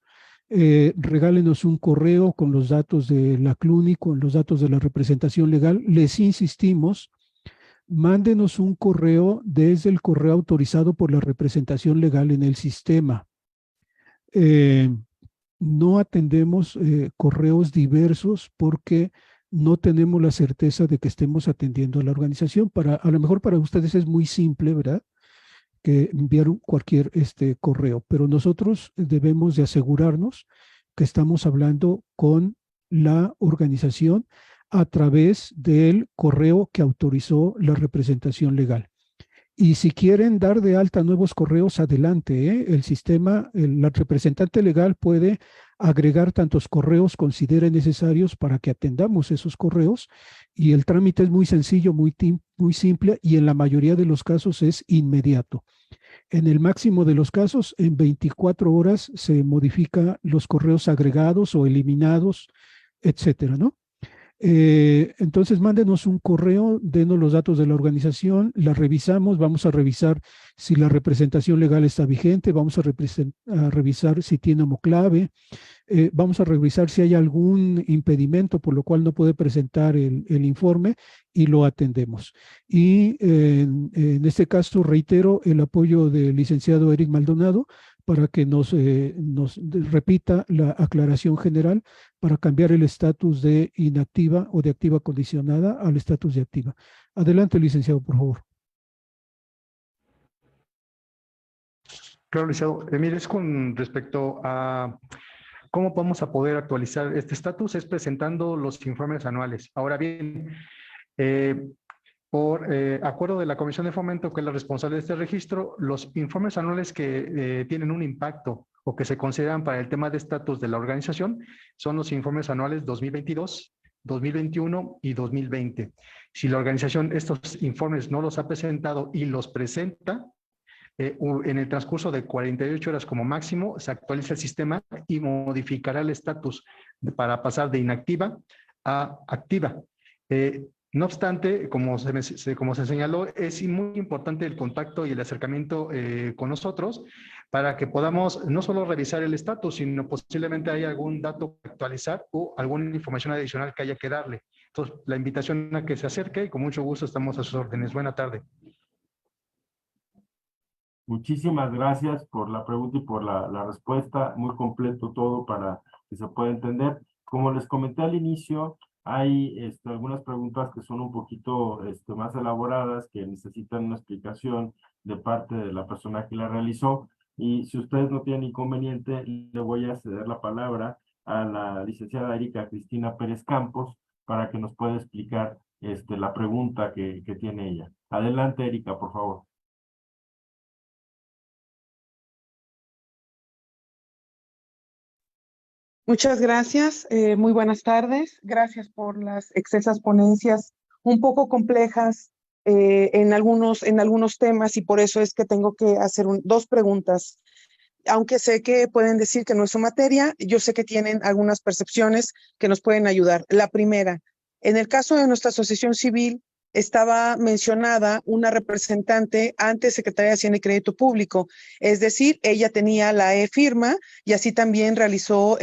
Regálenos un correo con los datos de la CLUNY, con los datos de la representación legal. Les insistimos, mándenos un correo desde el correo autorizado por la representación legal en el sistema. No atendemos correos diversos porque no tenemos la certeza de que estemos atendiendo a la organización. A lo mejor para ustedes es muy simple, ¿verdad?, que enviar cualquier correo, pero nosotros debemos de asegurarnos que estamos hablando con la organización a través del correo que autorizó la representación legal. Y si quieren dar de alta nuevos correos, adelante. El sistema, la representante legal puede agregar tantos correos considere necesarios para que atendamos esos correos, y el trámite es muy sencillo, muy simple, y en la mayoría de los casos es inmediato. En el máximo de los casos, en 24 horas se modifican los correos agregados o eliminados, etcétera, ¿no? Entonces, mándenos un correo, denos los datos de la organización, la revisamos, vamos a revisar si la representación legal está vigente, vamos a revisar si tiene homoclave, vamos a revisar si hay algún impedimento por lo cual no puede presentar el informe, y lo atendemos. Y en este caso, reitero el apoyo del licenciado Eric Maldonado para que nos repita la aclaración general para cambiar el estatus de inactiva o de activa condicionada al estatus de activa. Adelante, licenciado, por favor. Claro, licenciado. Mire, es con respecto a cómo vamos a poder actualizar este estatus, es presentando los informes anuales. Ahora bien, por acuerdo de la Comisión de Fomento, que es la responsable de este registro, los informes anuales que tienen un impacto o que se consideran para el tema de estatus de la organización son los informes anuales 2022, 2021 y 2020. Si la organización estos informes no los ha presentado y los presenta, en el transcurso de 48 horas como máximo, se actualiza el sistema y modificará el estatus para pasar de inactiva a activa. No obstante, como se señaló, es muy importante el contacto y el acercamiento con nosotros para que podamos no solo revisar el estatus, sino posiblemente hay algún dato que actualizar o alguna información adicional que haya que darle. Entonces, la invitación a que se acerque y con mucho gusto estamos a sus órdenes. Buena tarde. Muchísimas gracias por la pregunta y por la respuesta. Muy completo todo para se pueda entender. Como les comenté al inicio, hay algunas preguntas que son un poquito más elaboradas, que necesitan una explicación de parte de la persona que la realizó. Y si ustedes no tienen inconveniente, le voy a ceder la palabra a la licenciada Erika Cristina Pérez Campos para que nos pueda explicar la pregunta que tiene ella. Adelante, Erika, por favor. Muchas gracias, muy buenas tardes. Gracias por las extensas ponencias un poco complejas en algunos temas, y por eso es que tengo que hacer dos preguntas. Aunque sé que pueden decir que no es su materia, yo sé que tienen algunas percepciones que nos pueden ayudar. La primera, en el caso de nuestra asociación civil, estaba mencionada una representante ante Secretaría de Hacienda y Crédito Público, es decir, ella tenía la e-firma y así también realizó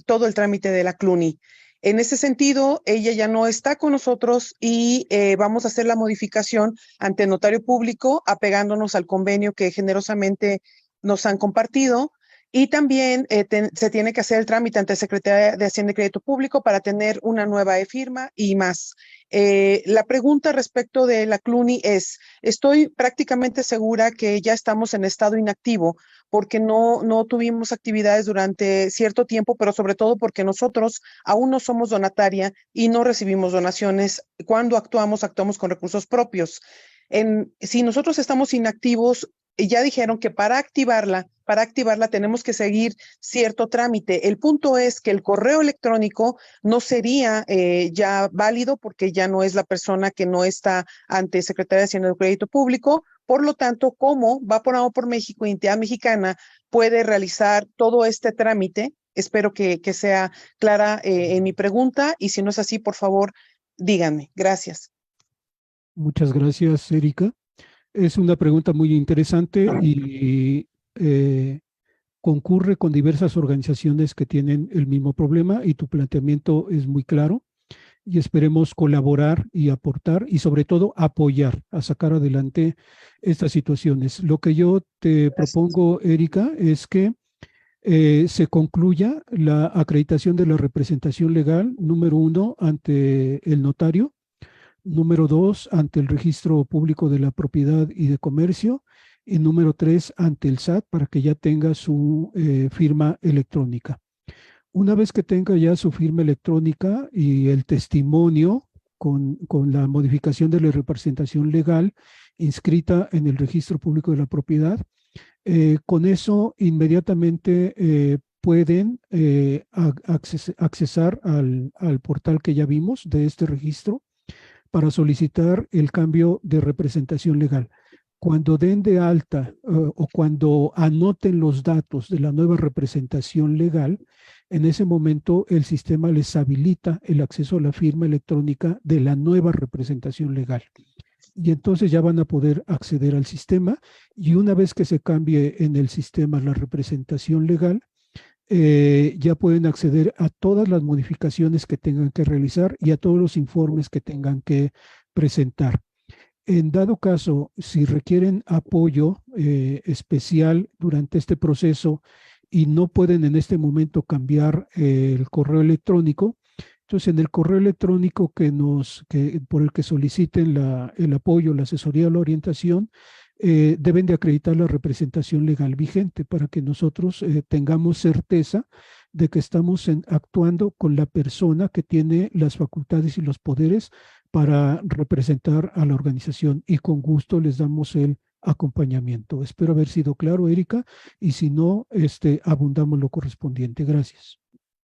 todo el trámite de la CLUNY. En ese sentido, ella ya no está con nosotros y vamos a hacer la modificación ante el notario público, apegándonos al convenio que generosamente nos han compartido, y también se tiene que hacer el trámite ante Secretaría de Hacienda y Crédito Público para tener una nueva e-firma y más. La pregunta respecto de la CLUNY es, estoy prácticamente segura que ya estamos en estado inactivo porque no tuvimos actividades durante cierto tiempo, pero sobre todo porque nosotros aún no somos donataria y no recibimos donaciones. Cuando actuamos con recursos propios. Si nosotros estamos inactivos, ya dijeron que para activarla tenemos que seguir cierto trámite. El punto es que el correo electrónico no sería ya válido porque ya no es la persona que no está ante Secretaría de Hacienda y Crédito Público. Por lo tanto, como va por Amor por México y Entidad Mexicana puede realizar todo este trámite. Espero que sea clara en mi pregunta, y si no es así, por favor, díganme. Gracias. Muchas gracias, Erika. Es una pregunta muy interesante y concurre con diversas organizaciones que tienen el mismo problema, y tu planteamiento es muy claro, y esperemos colaborar y aportar y sobre todo apoyar a sacar adelante estas situaciones. Lo que yo te propongo, Erika, es que se concluya la acreditación de la representación legal, número 1, ante el notario, número 2, ante el Registro Público de la Propiedad y de Comercio, y número 3, ante el SAT, para que ya tenga su firma electrónica. Una vez que tenga ya su firma electrónica y el testimonio con la modificación de la representación legal inscrita en el Registro Público de la Propiedad, con eso inmediatamente pueden accesar al portal que ya vimos de este registro para solicitar el cambio de representación legal. Cuando den de alta o cuando anoten los datos de la nueva representación legal, en ese momento el sistema les habilita el acceso a la firma electrónica de la nueva representación legal. Y entonces ya van a poder acceder al sistema, y una vez que se cambie en el sistema la representación legal, ya pueden acceder a todas las modificaciones que tengan que realizar y a todos los informes que tengan que presentar. En dado caso, si requieren apoyo especial durante este proceso y no pueden en este momento cambiar el correo electrónico, entonces en el correo electrónico por el que soliciten el apoyo, la asesoría o la orientación, deben de acreditar la representación legal vigente para que nosotros tengamos certeza de que estamos actuando con la persona que tiene las facultades y los poderes para representar a la organización, y con gusto les damos el acompañamiento. Espero haber sido claro, Erika, y si no, abundamos lo correspondiente. Gracias.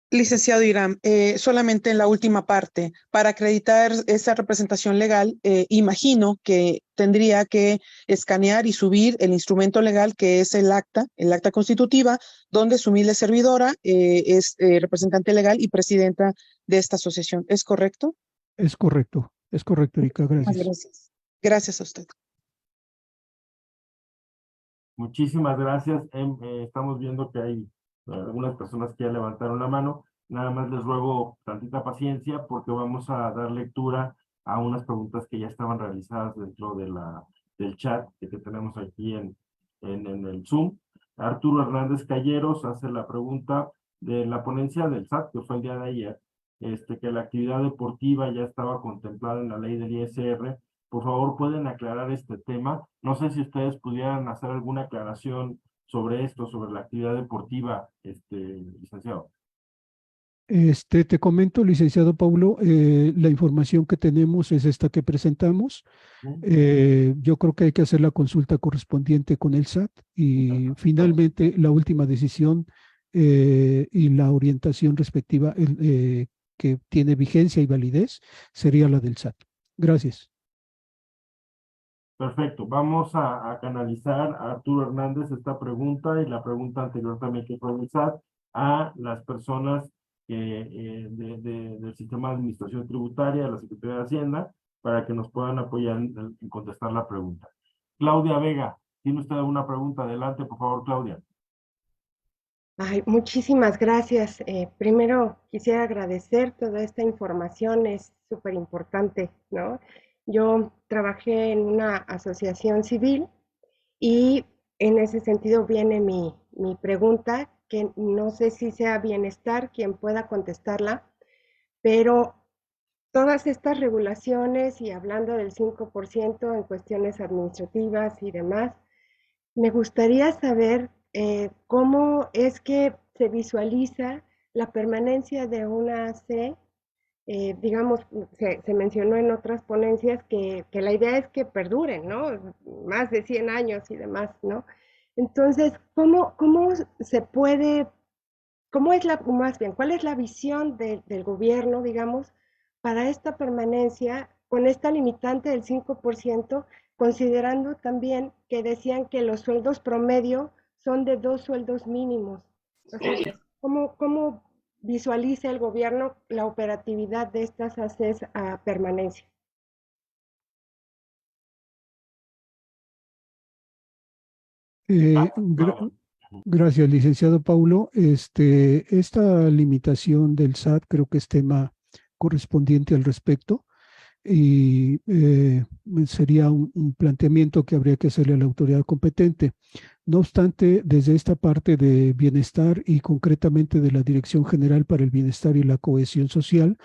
Licenciado Irán, solamente en la última parte, para acreditar esa representación legal, imagino que tendría que escanear y subir el instrumento legal que es el acta constitutiva, donde su humilde servidora es representante legal y presidenta de esta asociación. ¿Es correcto? Es correcto, Erika, gracias. Gracias. Gracias a usted. Muchísimas gracias. Estamos viendo que hay algunas personas que ya levantaron la mano. Nada más les ruego tantita paciencia porque vamos a dar lectura a unas preguntas que ya estaban realizadas dentro del chat que tenemos aquí en el Zoom. Arturo Hernández Calleros hace la pregunta: de la ponencia del SAT, que fue el día de ayer, que la actividad deportiva ya estaba contemplada en la ley del ISR. Por favor, ¿pueden aclarar este tema? No sé si ustedes pudieran hacer alguna aclaración sobre esto, sobre la actividad deportiva, licenciado. Te comento, licenciado Paulo, la información que tenemos es esta que presentamos. Yo creo que hay que hacer la consulta correspondiente con el SAT y finalmente la última decisión y la orientación respectiva que tiene vigencia y validez sería la del SAT. Gracias. Perfecto, vamos a canalizar a Arturo Hernández esta pregunta y la pregunta anterior también que fue del SAT a las personas del sistema de administración tributaria, la Secretaría de Hacienda, para que nos puedan apoyar en contestar la pregunta. Claudia Vega, ¿tiene usted alguna pregunta? Adelante, por favor, Claudia. Ay, muchísimas gracias. Primero quisiera agradecer toda esta información, es súper importante, ¿no? Yo trabajé en una asociación civil y en ese sentido viene mi pregunta, que no sé si sea Bienestar quien pueda contestarla, pero todas estas regulaciones y hablando del 5% en cuestiones administrativas y demás, me gustaría saber cómo es que se visualiza la permanencia de una AC. Digamos, se mencionó en otras ponencias que la idea es que perduren, ¿no? Más de 100 años y demás, ¿no? Entonces, ¿cómo se puede, cuál es la visión del gobierno, digamos, para esta permanencia con esta limitante del 5%, considerando también que decían que los sueldos promedio son de 2 sueldos mínimos? O sea, ¿cómo visualiza el gobierno la operatividad de estas ACES a permanencia? Gracias, licenciado Paulo. Esta limitación del SAT creo que es tema correspondiente al respecto y sería un planteamiento que habría que hacerle a la autoridad competente. No obstante, desde esta parte de bienestar y concretamente de la Dirección General para el Bienestar y la Cohesión Social,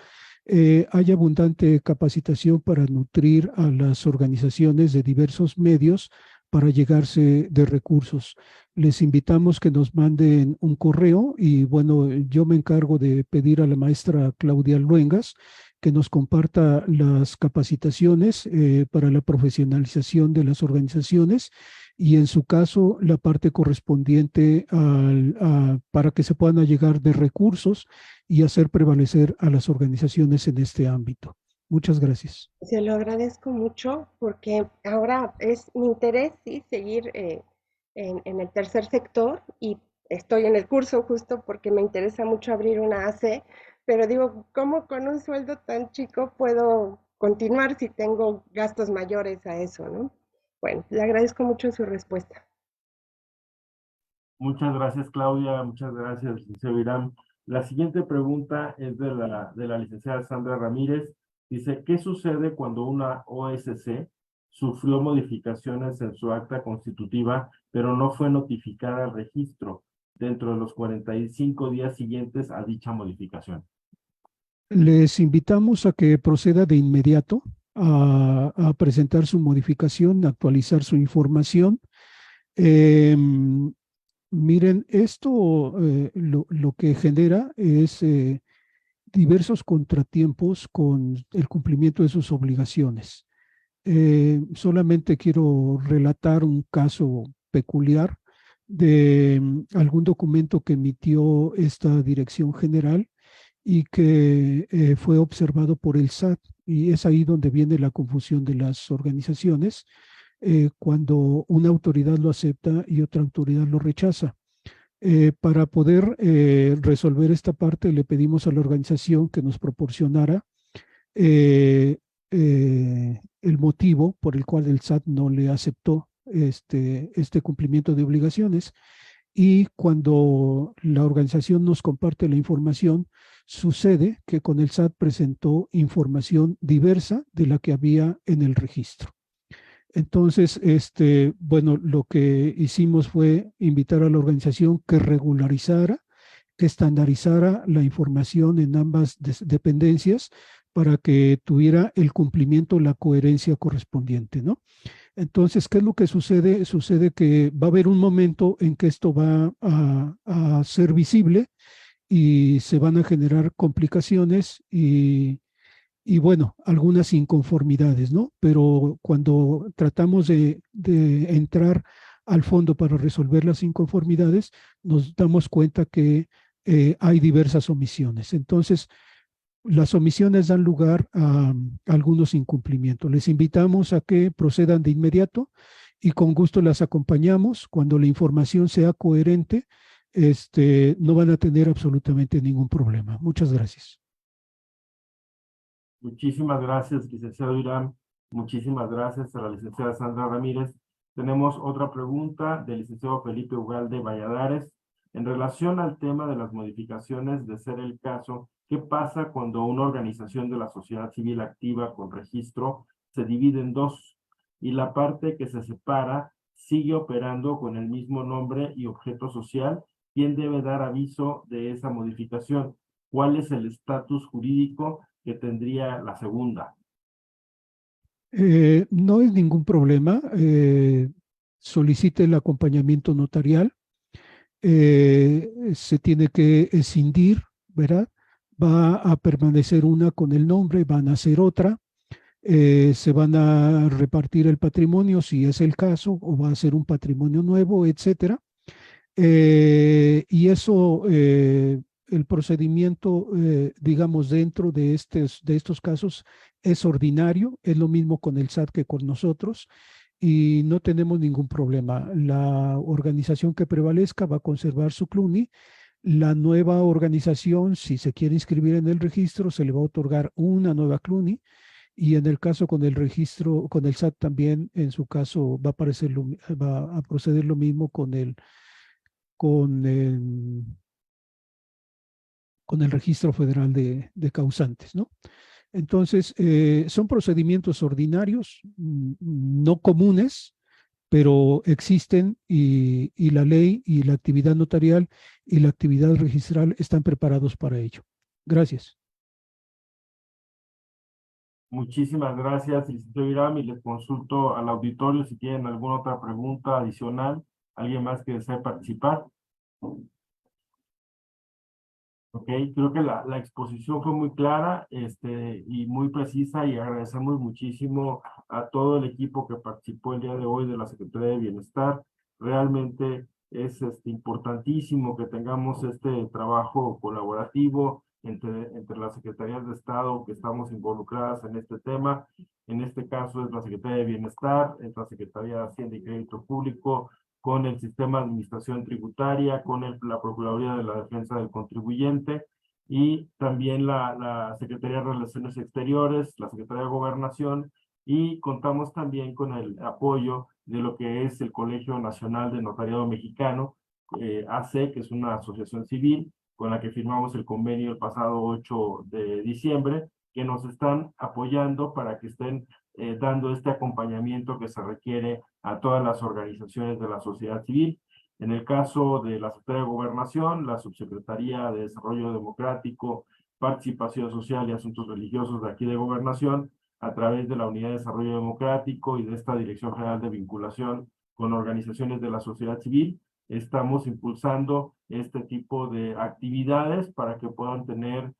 hay abundante capacitación para nutrir a las organizaciones de diversos medios para llegarse de recursos. Les invitamos que nos manden un correo y bueno, yo me encargo de pedir a la maestra Claudia Luengas que nos comparta las capacitaciones para la profesionalización de las organizaciones y en su caso la parte correspondiente para que se puedan allegar de recursos y hacer prevalecer a las organizaciones en este ámbito. Muchas gracias. Se lo agradezco mucho porque ahora es mi interés seguir en el tercer sector y estoy en el curso justo porque me interesa mucho abrir una AC, pero digo, ¿cómo con un sueldo tan chico puedo continuar si tengo gastos mayores a eso, ¿no? Bueno, le agradezco mucho su respuesta. Muchas gracias, Claudia. Muchas gracias, licenciado Irán. La siguiente pregunta es de la licenciada Sandra Ramírez. Dice, ¿qué sucede cuando una OSC sufrió modificaciones en su acta constitutiva, pero no fue notificada al registro dentro de los 45 días siguientes a dicha modificación? Les invitamos a que proceda de inmediato a presentar su modificación, actualizar su información. Miren, esto lo que genera es diversos contratiempos con el cumplimiento de sus obligaciones. Solamente quiero relatar un caso peculiar de algún documento que emitió esta Dirección General y que fue observado por el SAT, y es ahí donde viene la confusión de las organizaciones cuando una autoridad lo acepta y otra autoridad lo rechaza. Para poder resolver esta parte, le pedimos a la organización que nos proporcionara el motivo por el cual el SAT no le aceptó este cumplimiento de obligaciones, y cuando la organización nos comparte la información, sucede que con el SAT presentó información diversa de la que había en el registro. Entonces, bueno, lo que hicimos fue invitar a la organización que regularizara, estandarizara la información en ambas dependencias para que tuviera el cumplimiento, la coherencia correspondiente, ¿no? Entonces, ¿qué es lo que sucede? Sucede que va a haber un momento en que esto va a ser visible y se van a generar complicaciones y bueno, algunas inconformidades, ¿no? Pero cuando tratamos de entrar al fondo para resolver las inconformidades, nos damos cuenta que hay diversas omisiones. Entonces, las omisiones dan lugar a algunos incumplimientos. Les invitamos a que procedan de inmediato y con gusto las acompañamos. Cuando la información sea coherente, no van a tener absolutamente ningún problema. Muchas gracias. Muchísimas gracias, licenciado Irán. Muchísimas gracias a la licenciada Sandra Ramírez. Tenemos otra pregunta del licenciado Felipe Ugalde Valladares. En relación al tema de las modificaciones, de ser el caso, ¿qué pasa cuando una organización de la sociedad civil activa con registro se divide en dos y la parte que se separa sigue operando con el mismo nombre y objeto social? ¿Quién debe dar aviso de esa modificación? ¿Cuál es el estatus jurídico que tendría la segunda? No es ningún problema. Solicite el acompañamiento notarial. Se tiene que escindir, ¿verdad? Va a permanecer una con el nombre, van a hacer otra. Se van a repartir el patrimonio si es el caso, o va a ser un patrimonio nuevo, etcétera. Y eso, el procedimiento, digamos, dentro de estos casos es ordinario, es lo mismo con el SAT que con nosotros y no tenemos ningún problema. La organización que prevalezca va a conservar su CLUNI. La nueva organización, si se quiere inscribir en el registro, se le va a otorgar una nueva CLUNI. Y en el caso con el registro, con el SAT también, en su caso, va a proceder lo mismo con el registro federal de causantes, ¿no? Entonces, son procedimientos ordinarios, no comunes, pero existen y la ley y la actividad notarial y la actividad registral están preparados para ello. Gracias. Muchísimas gracias, licenciado Irán, y les consulto al auditorio si tienen alguna otra pregunta adicional. ¿Alguien más que desee participar? Ok, creo que la exposición fue muy clara y muy precisa y agradecemos muchísimo a todo el equipo que participó el día de hoy de la Secretaría de Bienestar. Realmente es importantísimo que tengamos este trabajo colaborativo entre las Secretarías de Estado que estamos involucradas en este tema. En este caso es la Secretaría de Bienestar, es la Secretaría de Hacienda y Crédito Público, con el Sistema de Administración Tributaria, con la Procuraduría de la Defensa del Contribuyente y también la Secretaría de Relaciones Exteriores, la Secretaría de Gobernación, y contamos también con el apoyo de lo que es el Colegio Nacional de Notariado Mexicano, AC, que es una asociación civil con la que firmamos el convenio el pasado 8 de diciembre, que nos están apoyando para que estén dando este acompañamiento que se requiere a todas las organizaciones de la sociedad civil. En el caso de la Secretaría de Gobernación, la Subsecretaría de Desarrollo Democrático, Participación Social y Asuntos Religiosos de aquí de Gobernación, a través de la Unidad de Desarrollo Democrático y de esta Dirección General de Vinculación con organizaciones de la sociedad civil, estamos impulsando este tipo de actividades para que puedan tener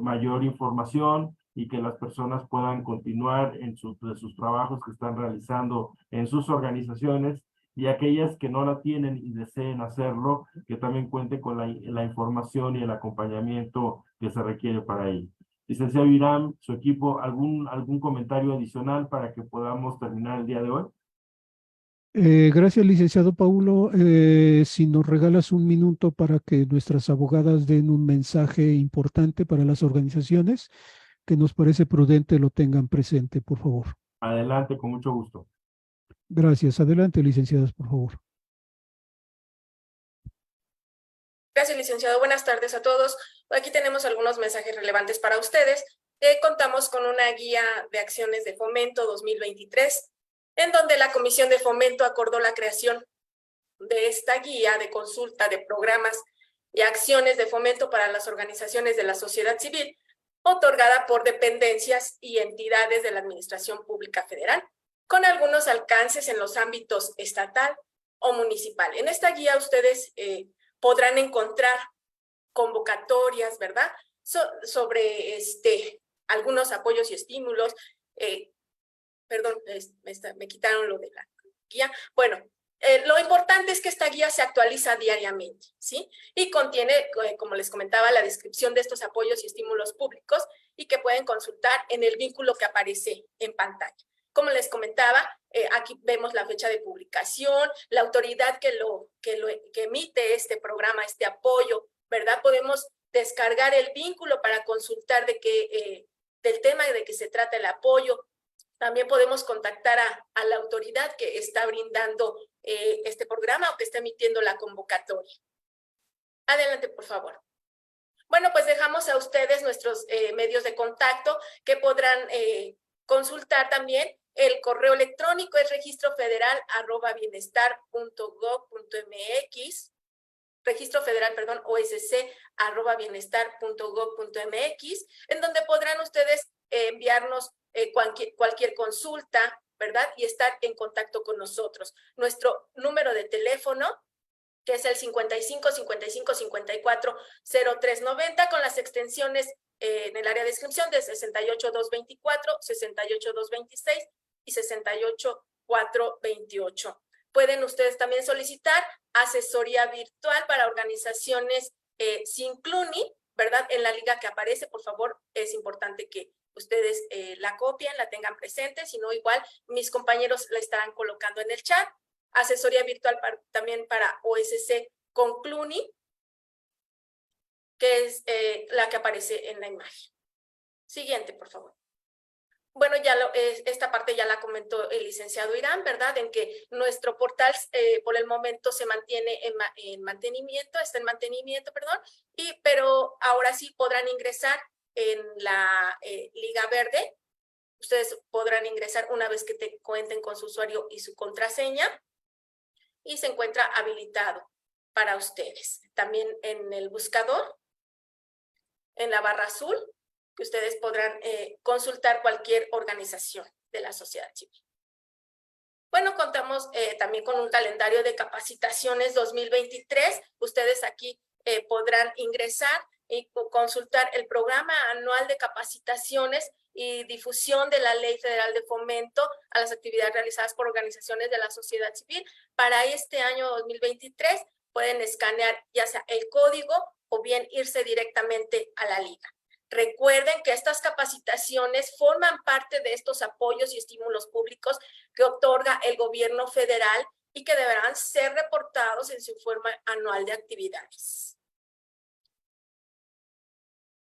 mayor información y que las personas puedan continuar en sus trabajos que están realizando en sus organizaciones, y aquellas que no la tienen y deseen hacerlo, que también cuenten con la información y el acompañamiento que se requiere para ello. Licenciado Irán, su equipo, ¿algún comentario adicional para que podamos terminar el día de hoy? Gracias, licenciado Paulo. Si nos regalas un minuto para que nuestras abogadas den un mensaje importante para las organizaciones, que nos parece prudente lo tengan presente, por favor. Adelante, con mucho gusto. Gracias. Adelante, licenciadas, por favor. Gracias, licenciado. Buenas tardes a todos. Aquí tenemos algunos mensajes relevantes para ustedes. Contamos con una guía de acciones de fomento 2023, en donde la Comisión de Fomento acordó la creación de esta guía de consulta de programas y acciones de fomento para las organizaciones de la sociedad civil, otorgada por dependencias y entidades de la Administración Pública Federal, con algunos alcances en los ámbitos estatal o municipal. En esta guía ustedes podrán encontrar convocatorias, ¿verdad? Sobre algunos apoyos y estímulos. Perdón, me quitaron lo de la guía. Bueno, lo importante es que esta guía se actualiza diariamente, ¿sí? Y contiene, como les comentaba, la descripción de estos apoyos y estímulos públicos y que pueden consultar en el vínculo que aparece en pantalla. Como les comentaba, aquí vemos la fecha de publicación, la autoridad que emite este programa, este apoyo, ¿verdad? Podemos descargar el vínculo para consultar del tema de que se trata el apoyo. También podemos contactar a la autoridad que está brindando este programa o que está emitiendo la convocatoria. Adelante, por favor. Bueno, pues dejamos a ustedes nuestros medios de contacto que podrán consultar también. El correo electrónico es registrofederal@bienestar.gov.mx, OSC@bienestar.gov.mx, en donde podrán ustedes enviarnos cualquier consulta, ¿verdad? Y estar en contacto con nosotros. Nuestro número de teléfono, que es el 55 55 54 0390, con las extensiones en el área de inscripción de 68224, 68226 y 68428. Pueden ustedes también solicitar asesoría virtual para organizaciones sin CLUNY, ¿verdad? En la liga que aparece, por favor, es importante que ustedes la copien, la tengan presente, si no, igual mis compañeros la estarán colocando en el chat. Asesoría virtual también para OSC con CLUNY, que es la que aparece en la imagen. Siguiente, por favor. Bueno, esta parte ya la comentó el licenciado Irán, ¿verdad? En que nuestro portal por el momento se mantiene en mantenimiento, está en mantenimiento, perdón, pero ahora sí podrán ingresar en la Liga Verde. Ustedes podrán ingresar una vez que cuenten con su usuario y su contraseña y se encuentra habilitado para ustedes. También en el buscador, en la barra azul, que ustedes podrán consultar cualquier organización de la sociedad civil. Bueno, contamos también con un calendario de capacitaciones 2023. Ustedes aquí podrán ingresar y consultar el programa anual de capacitaciones y difusión de la Ley Federal de Fomento a las actividades realizadas por organizaciones de la sociedad civil. Para este año 2023 pueden escanear ya sea el código o bien irse directamente a la liga. Recuerden que estas capacitaciones forman parte de estos apoyos y estímulos públicos que otorga el gobierno federal y que deberán ser reportados en su informe anual de actividades.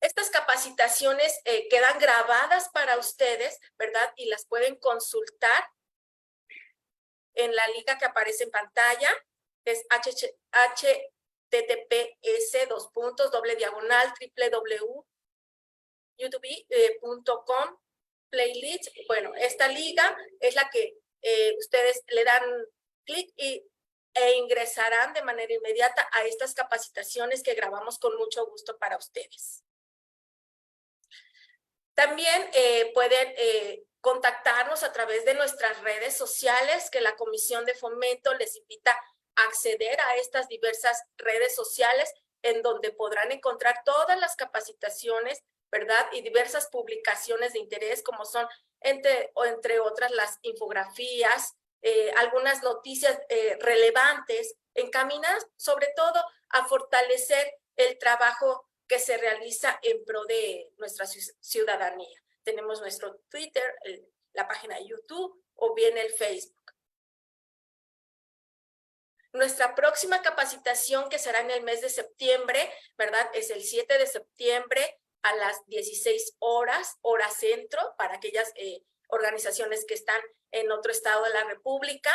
Estas capacitaciones quedan grabadas para ustedes, ¿verdad? Y las pueden consultar en la liga que aparece en pantalla. Es https://www.youtube.com playlist. Bueno, esta liga es la que ustedes le dan clic e ingresarán de manera inmediata a estas capacitaciones que grabamos con mucho gusto para ustedes. También pueden contactarnos a través de nuestras redes sociales, que la Comisión de Fomento les invita a acceder a estas diversas redes sociales, en donde podrán encontrar todas las capacitaciones, ¿verdad? Y diversas publicaciones de interés, como son, entre otras, las infografías, algunas noticias relevantes, encaminadas sobre todo a fortalecer el trabajo que se realiza en pro de nuestra ciudadanía. Tenemos nuestro Twitter, la página de YouTube o bien el Facebook. Nuestra próxima capacitación, que será en el mes de septiembre, ¿verdad? Es el 7 de septiembre a las 16 horas, hora centro, para aquellas organizaciones que están en otro estado de la República.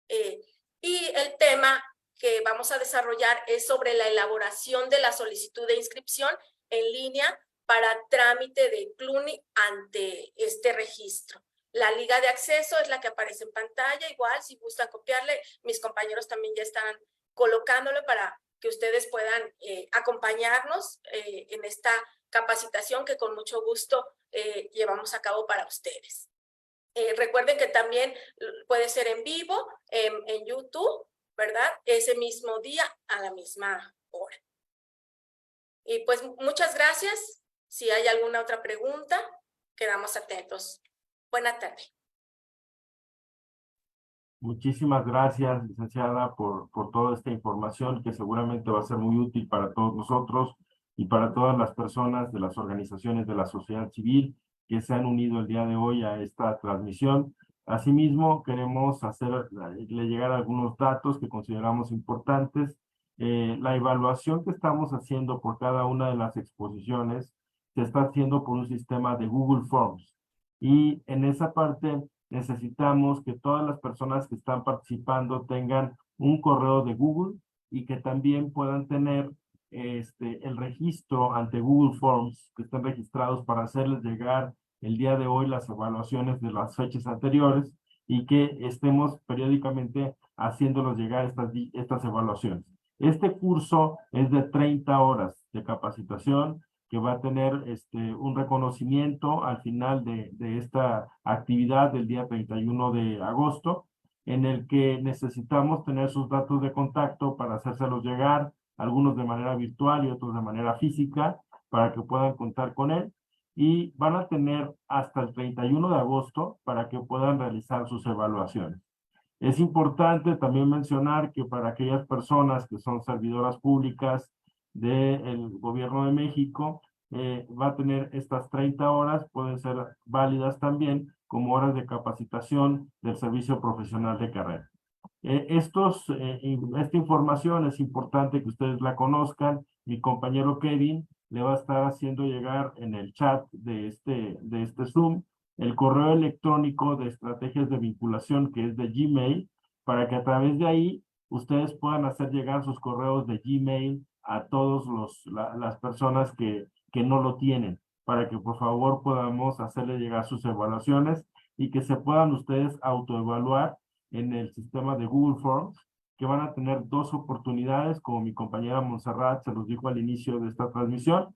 Y el tema que vamos a desarrollar es sobre la elaboración de la solicitud de inscripción en línea para trámite de CLUNY ante este registro. La liga de acceso es la que aparece en pantalla. Igual, si gustan copiarle, mis compañeros también ya están colocándolo para que ustedes puedan acompañarnos en esta capacitación que con mucho gusto llevamos a cabo para ustedes. Recuerden que también puede ser en vivo en YouTube, ¿verdad? Ese mismo día a la misma hora. Y pues muchas gracias. Si hay alguna otra pregunta, quedamos atentos. Buena tarde. Muchísimas gracias, licenciada, por toda esta información que seguramente va a ser muy útil para todos nosotros y para todas las personas de las organizaciones de la sociedad civil que se han unido el día de hoy a esta transmisión. Asimismo, queremos hacerle llegar algunos datos que consideramos importantes. La evaluación que estamos haciendo por cada una de las exposiciones se está haciendo por un sistema de Google Forms. Y en esa parte necesitamos que todas las personas que están participando tengan un correo de Google y que también puedan tener el registro ante Google Forms, que estén registrados para hacerles llegar el día de hoy las evaluaciones de las fechas anteriores y que estemos periódicamente haciéndolos llegar estas evaluaciones. Este curso es de 30 horas de capacitación que va a tener un reconocimiento al final de esta actividad del día 31 de agosto, en el que necesitamos tener sus datos de contacto para hacérselos llegar, algunos de manera virtual y otros de manera física, para que puedan contar con él. Y van a tener hasta el 31 de agosto para que puedan realizar sus evaluaciones. Es importante también mencionar que para aquellas personas que son servidoras públicas del Gobierno de México, va a tener estas 30 horas, pueden ser válidas también como horas de capacitación del servicio profesional de carrera. Esta información es importante que ustedes la conozcan. Mi compañero Kevin le va a estar haciendo llegar en el chat de este Zoom el correo electrónico de estrategias de vinculación, que es de Gmail, para que a través de ahí ustedes puedan hacer llegar sus correos de Gmail a todas las personas que no lo tienen, para que por favor podamos hacerle llegar sus evaluaciones y que se puedan ustedes autoevaluar en el sistema de Google Forms, que van a tener 2 oportunidades, como mi compañera Montserrat se los dijo al inicio de esta transmisión,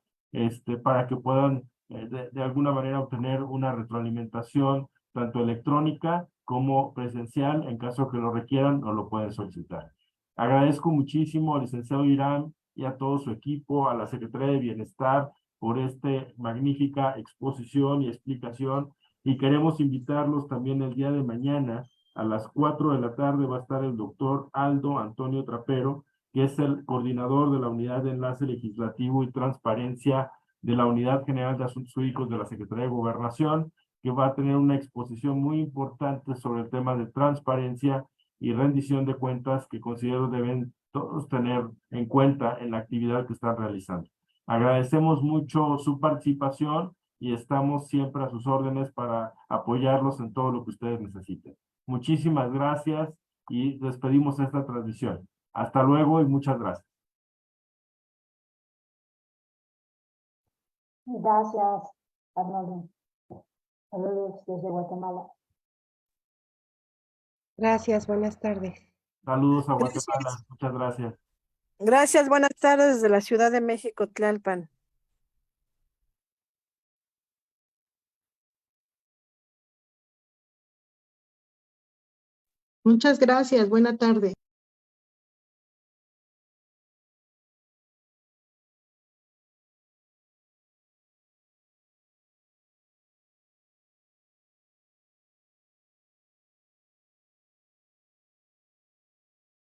para que puedan de alguna manera obtener una retroalimentación tanto electrónica como presencial, en caso que lo requieran o lo pueden solicitar. Agradezco muchísimo al licenciado Irán y a todo su equipo, a la Secretaría de Bienestar, por esta magnífica exposición y explicación, y queremos invitarlos también el día de mañana a las 4 de la tarde. Va a estar el doctor Aldo Antonio Trapero, que es el coordinador de la Unidad de Enlace Legislativo y Transparencia de la Unidad General de Asuntos Jurídicos de la Secretaría de Gobernación, que va a tener una exposición muy importante sobre el tema de transparencia y rendición de cuentas que considero deben todos tener en cuenta en la actividad que están realizando. Agradecemos mucho su participación y estamos siempre a sus órdenes para apoyarlos en todo lo que ustedes necesiten. Muchísimas gracias y despedimos esta transmisión. Hasta luego y muchas gracias. Gracias, Arnoldo. Saludos desde Guatemala. Gracias, buenas tardes. Saludos a Guatemala, muchas gracias. Gracias, buenas tardes desde la Ciudad de México, Tlalpan. Muchas gracias, buena tarde.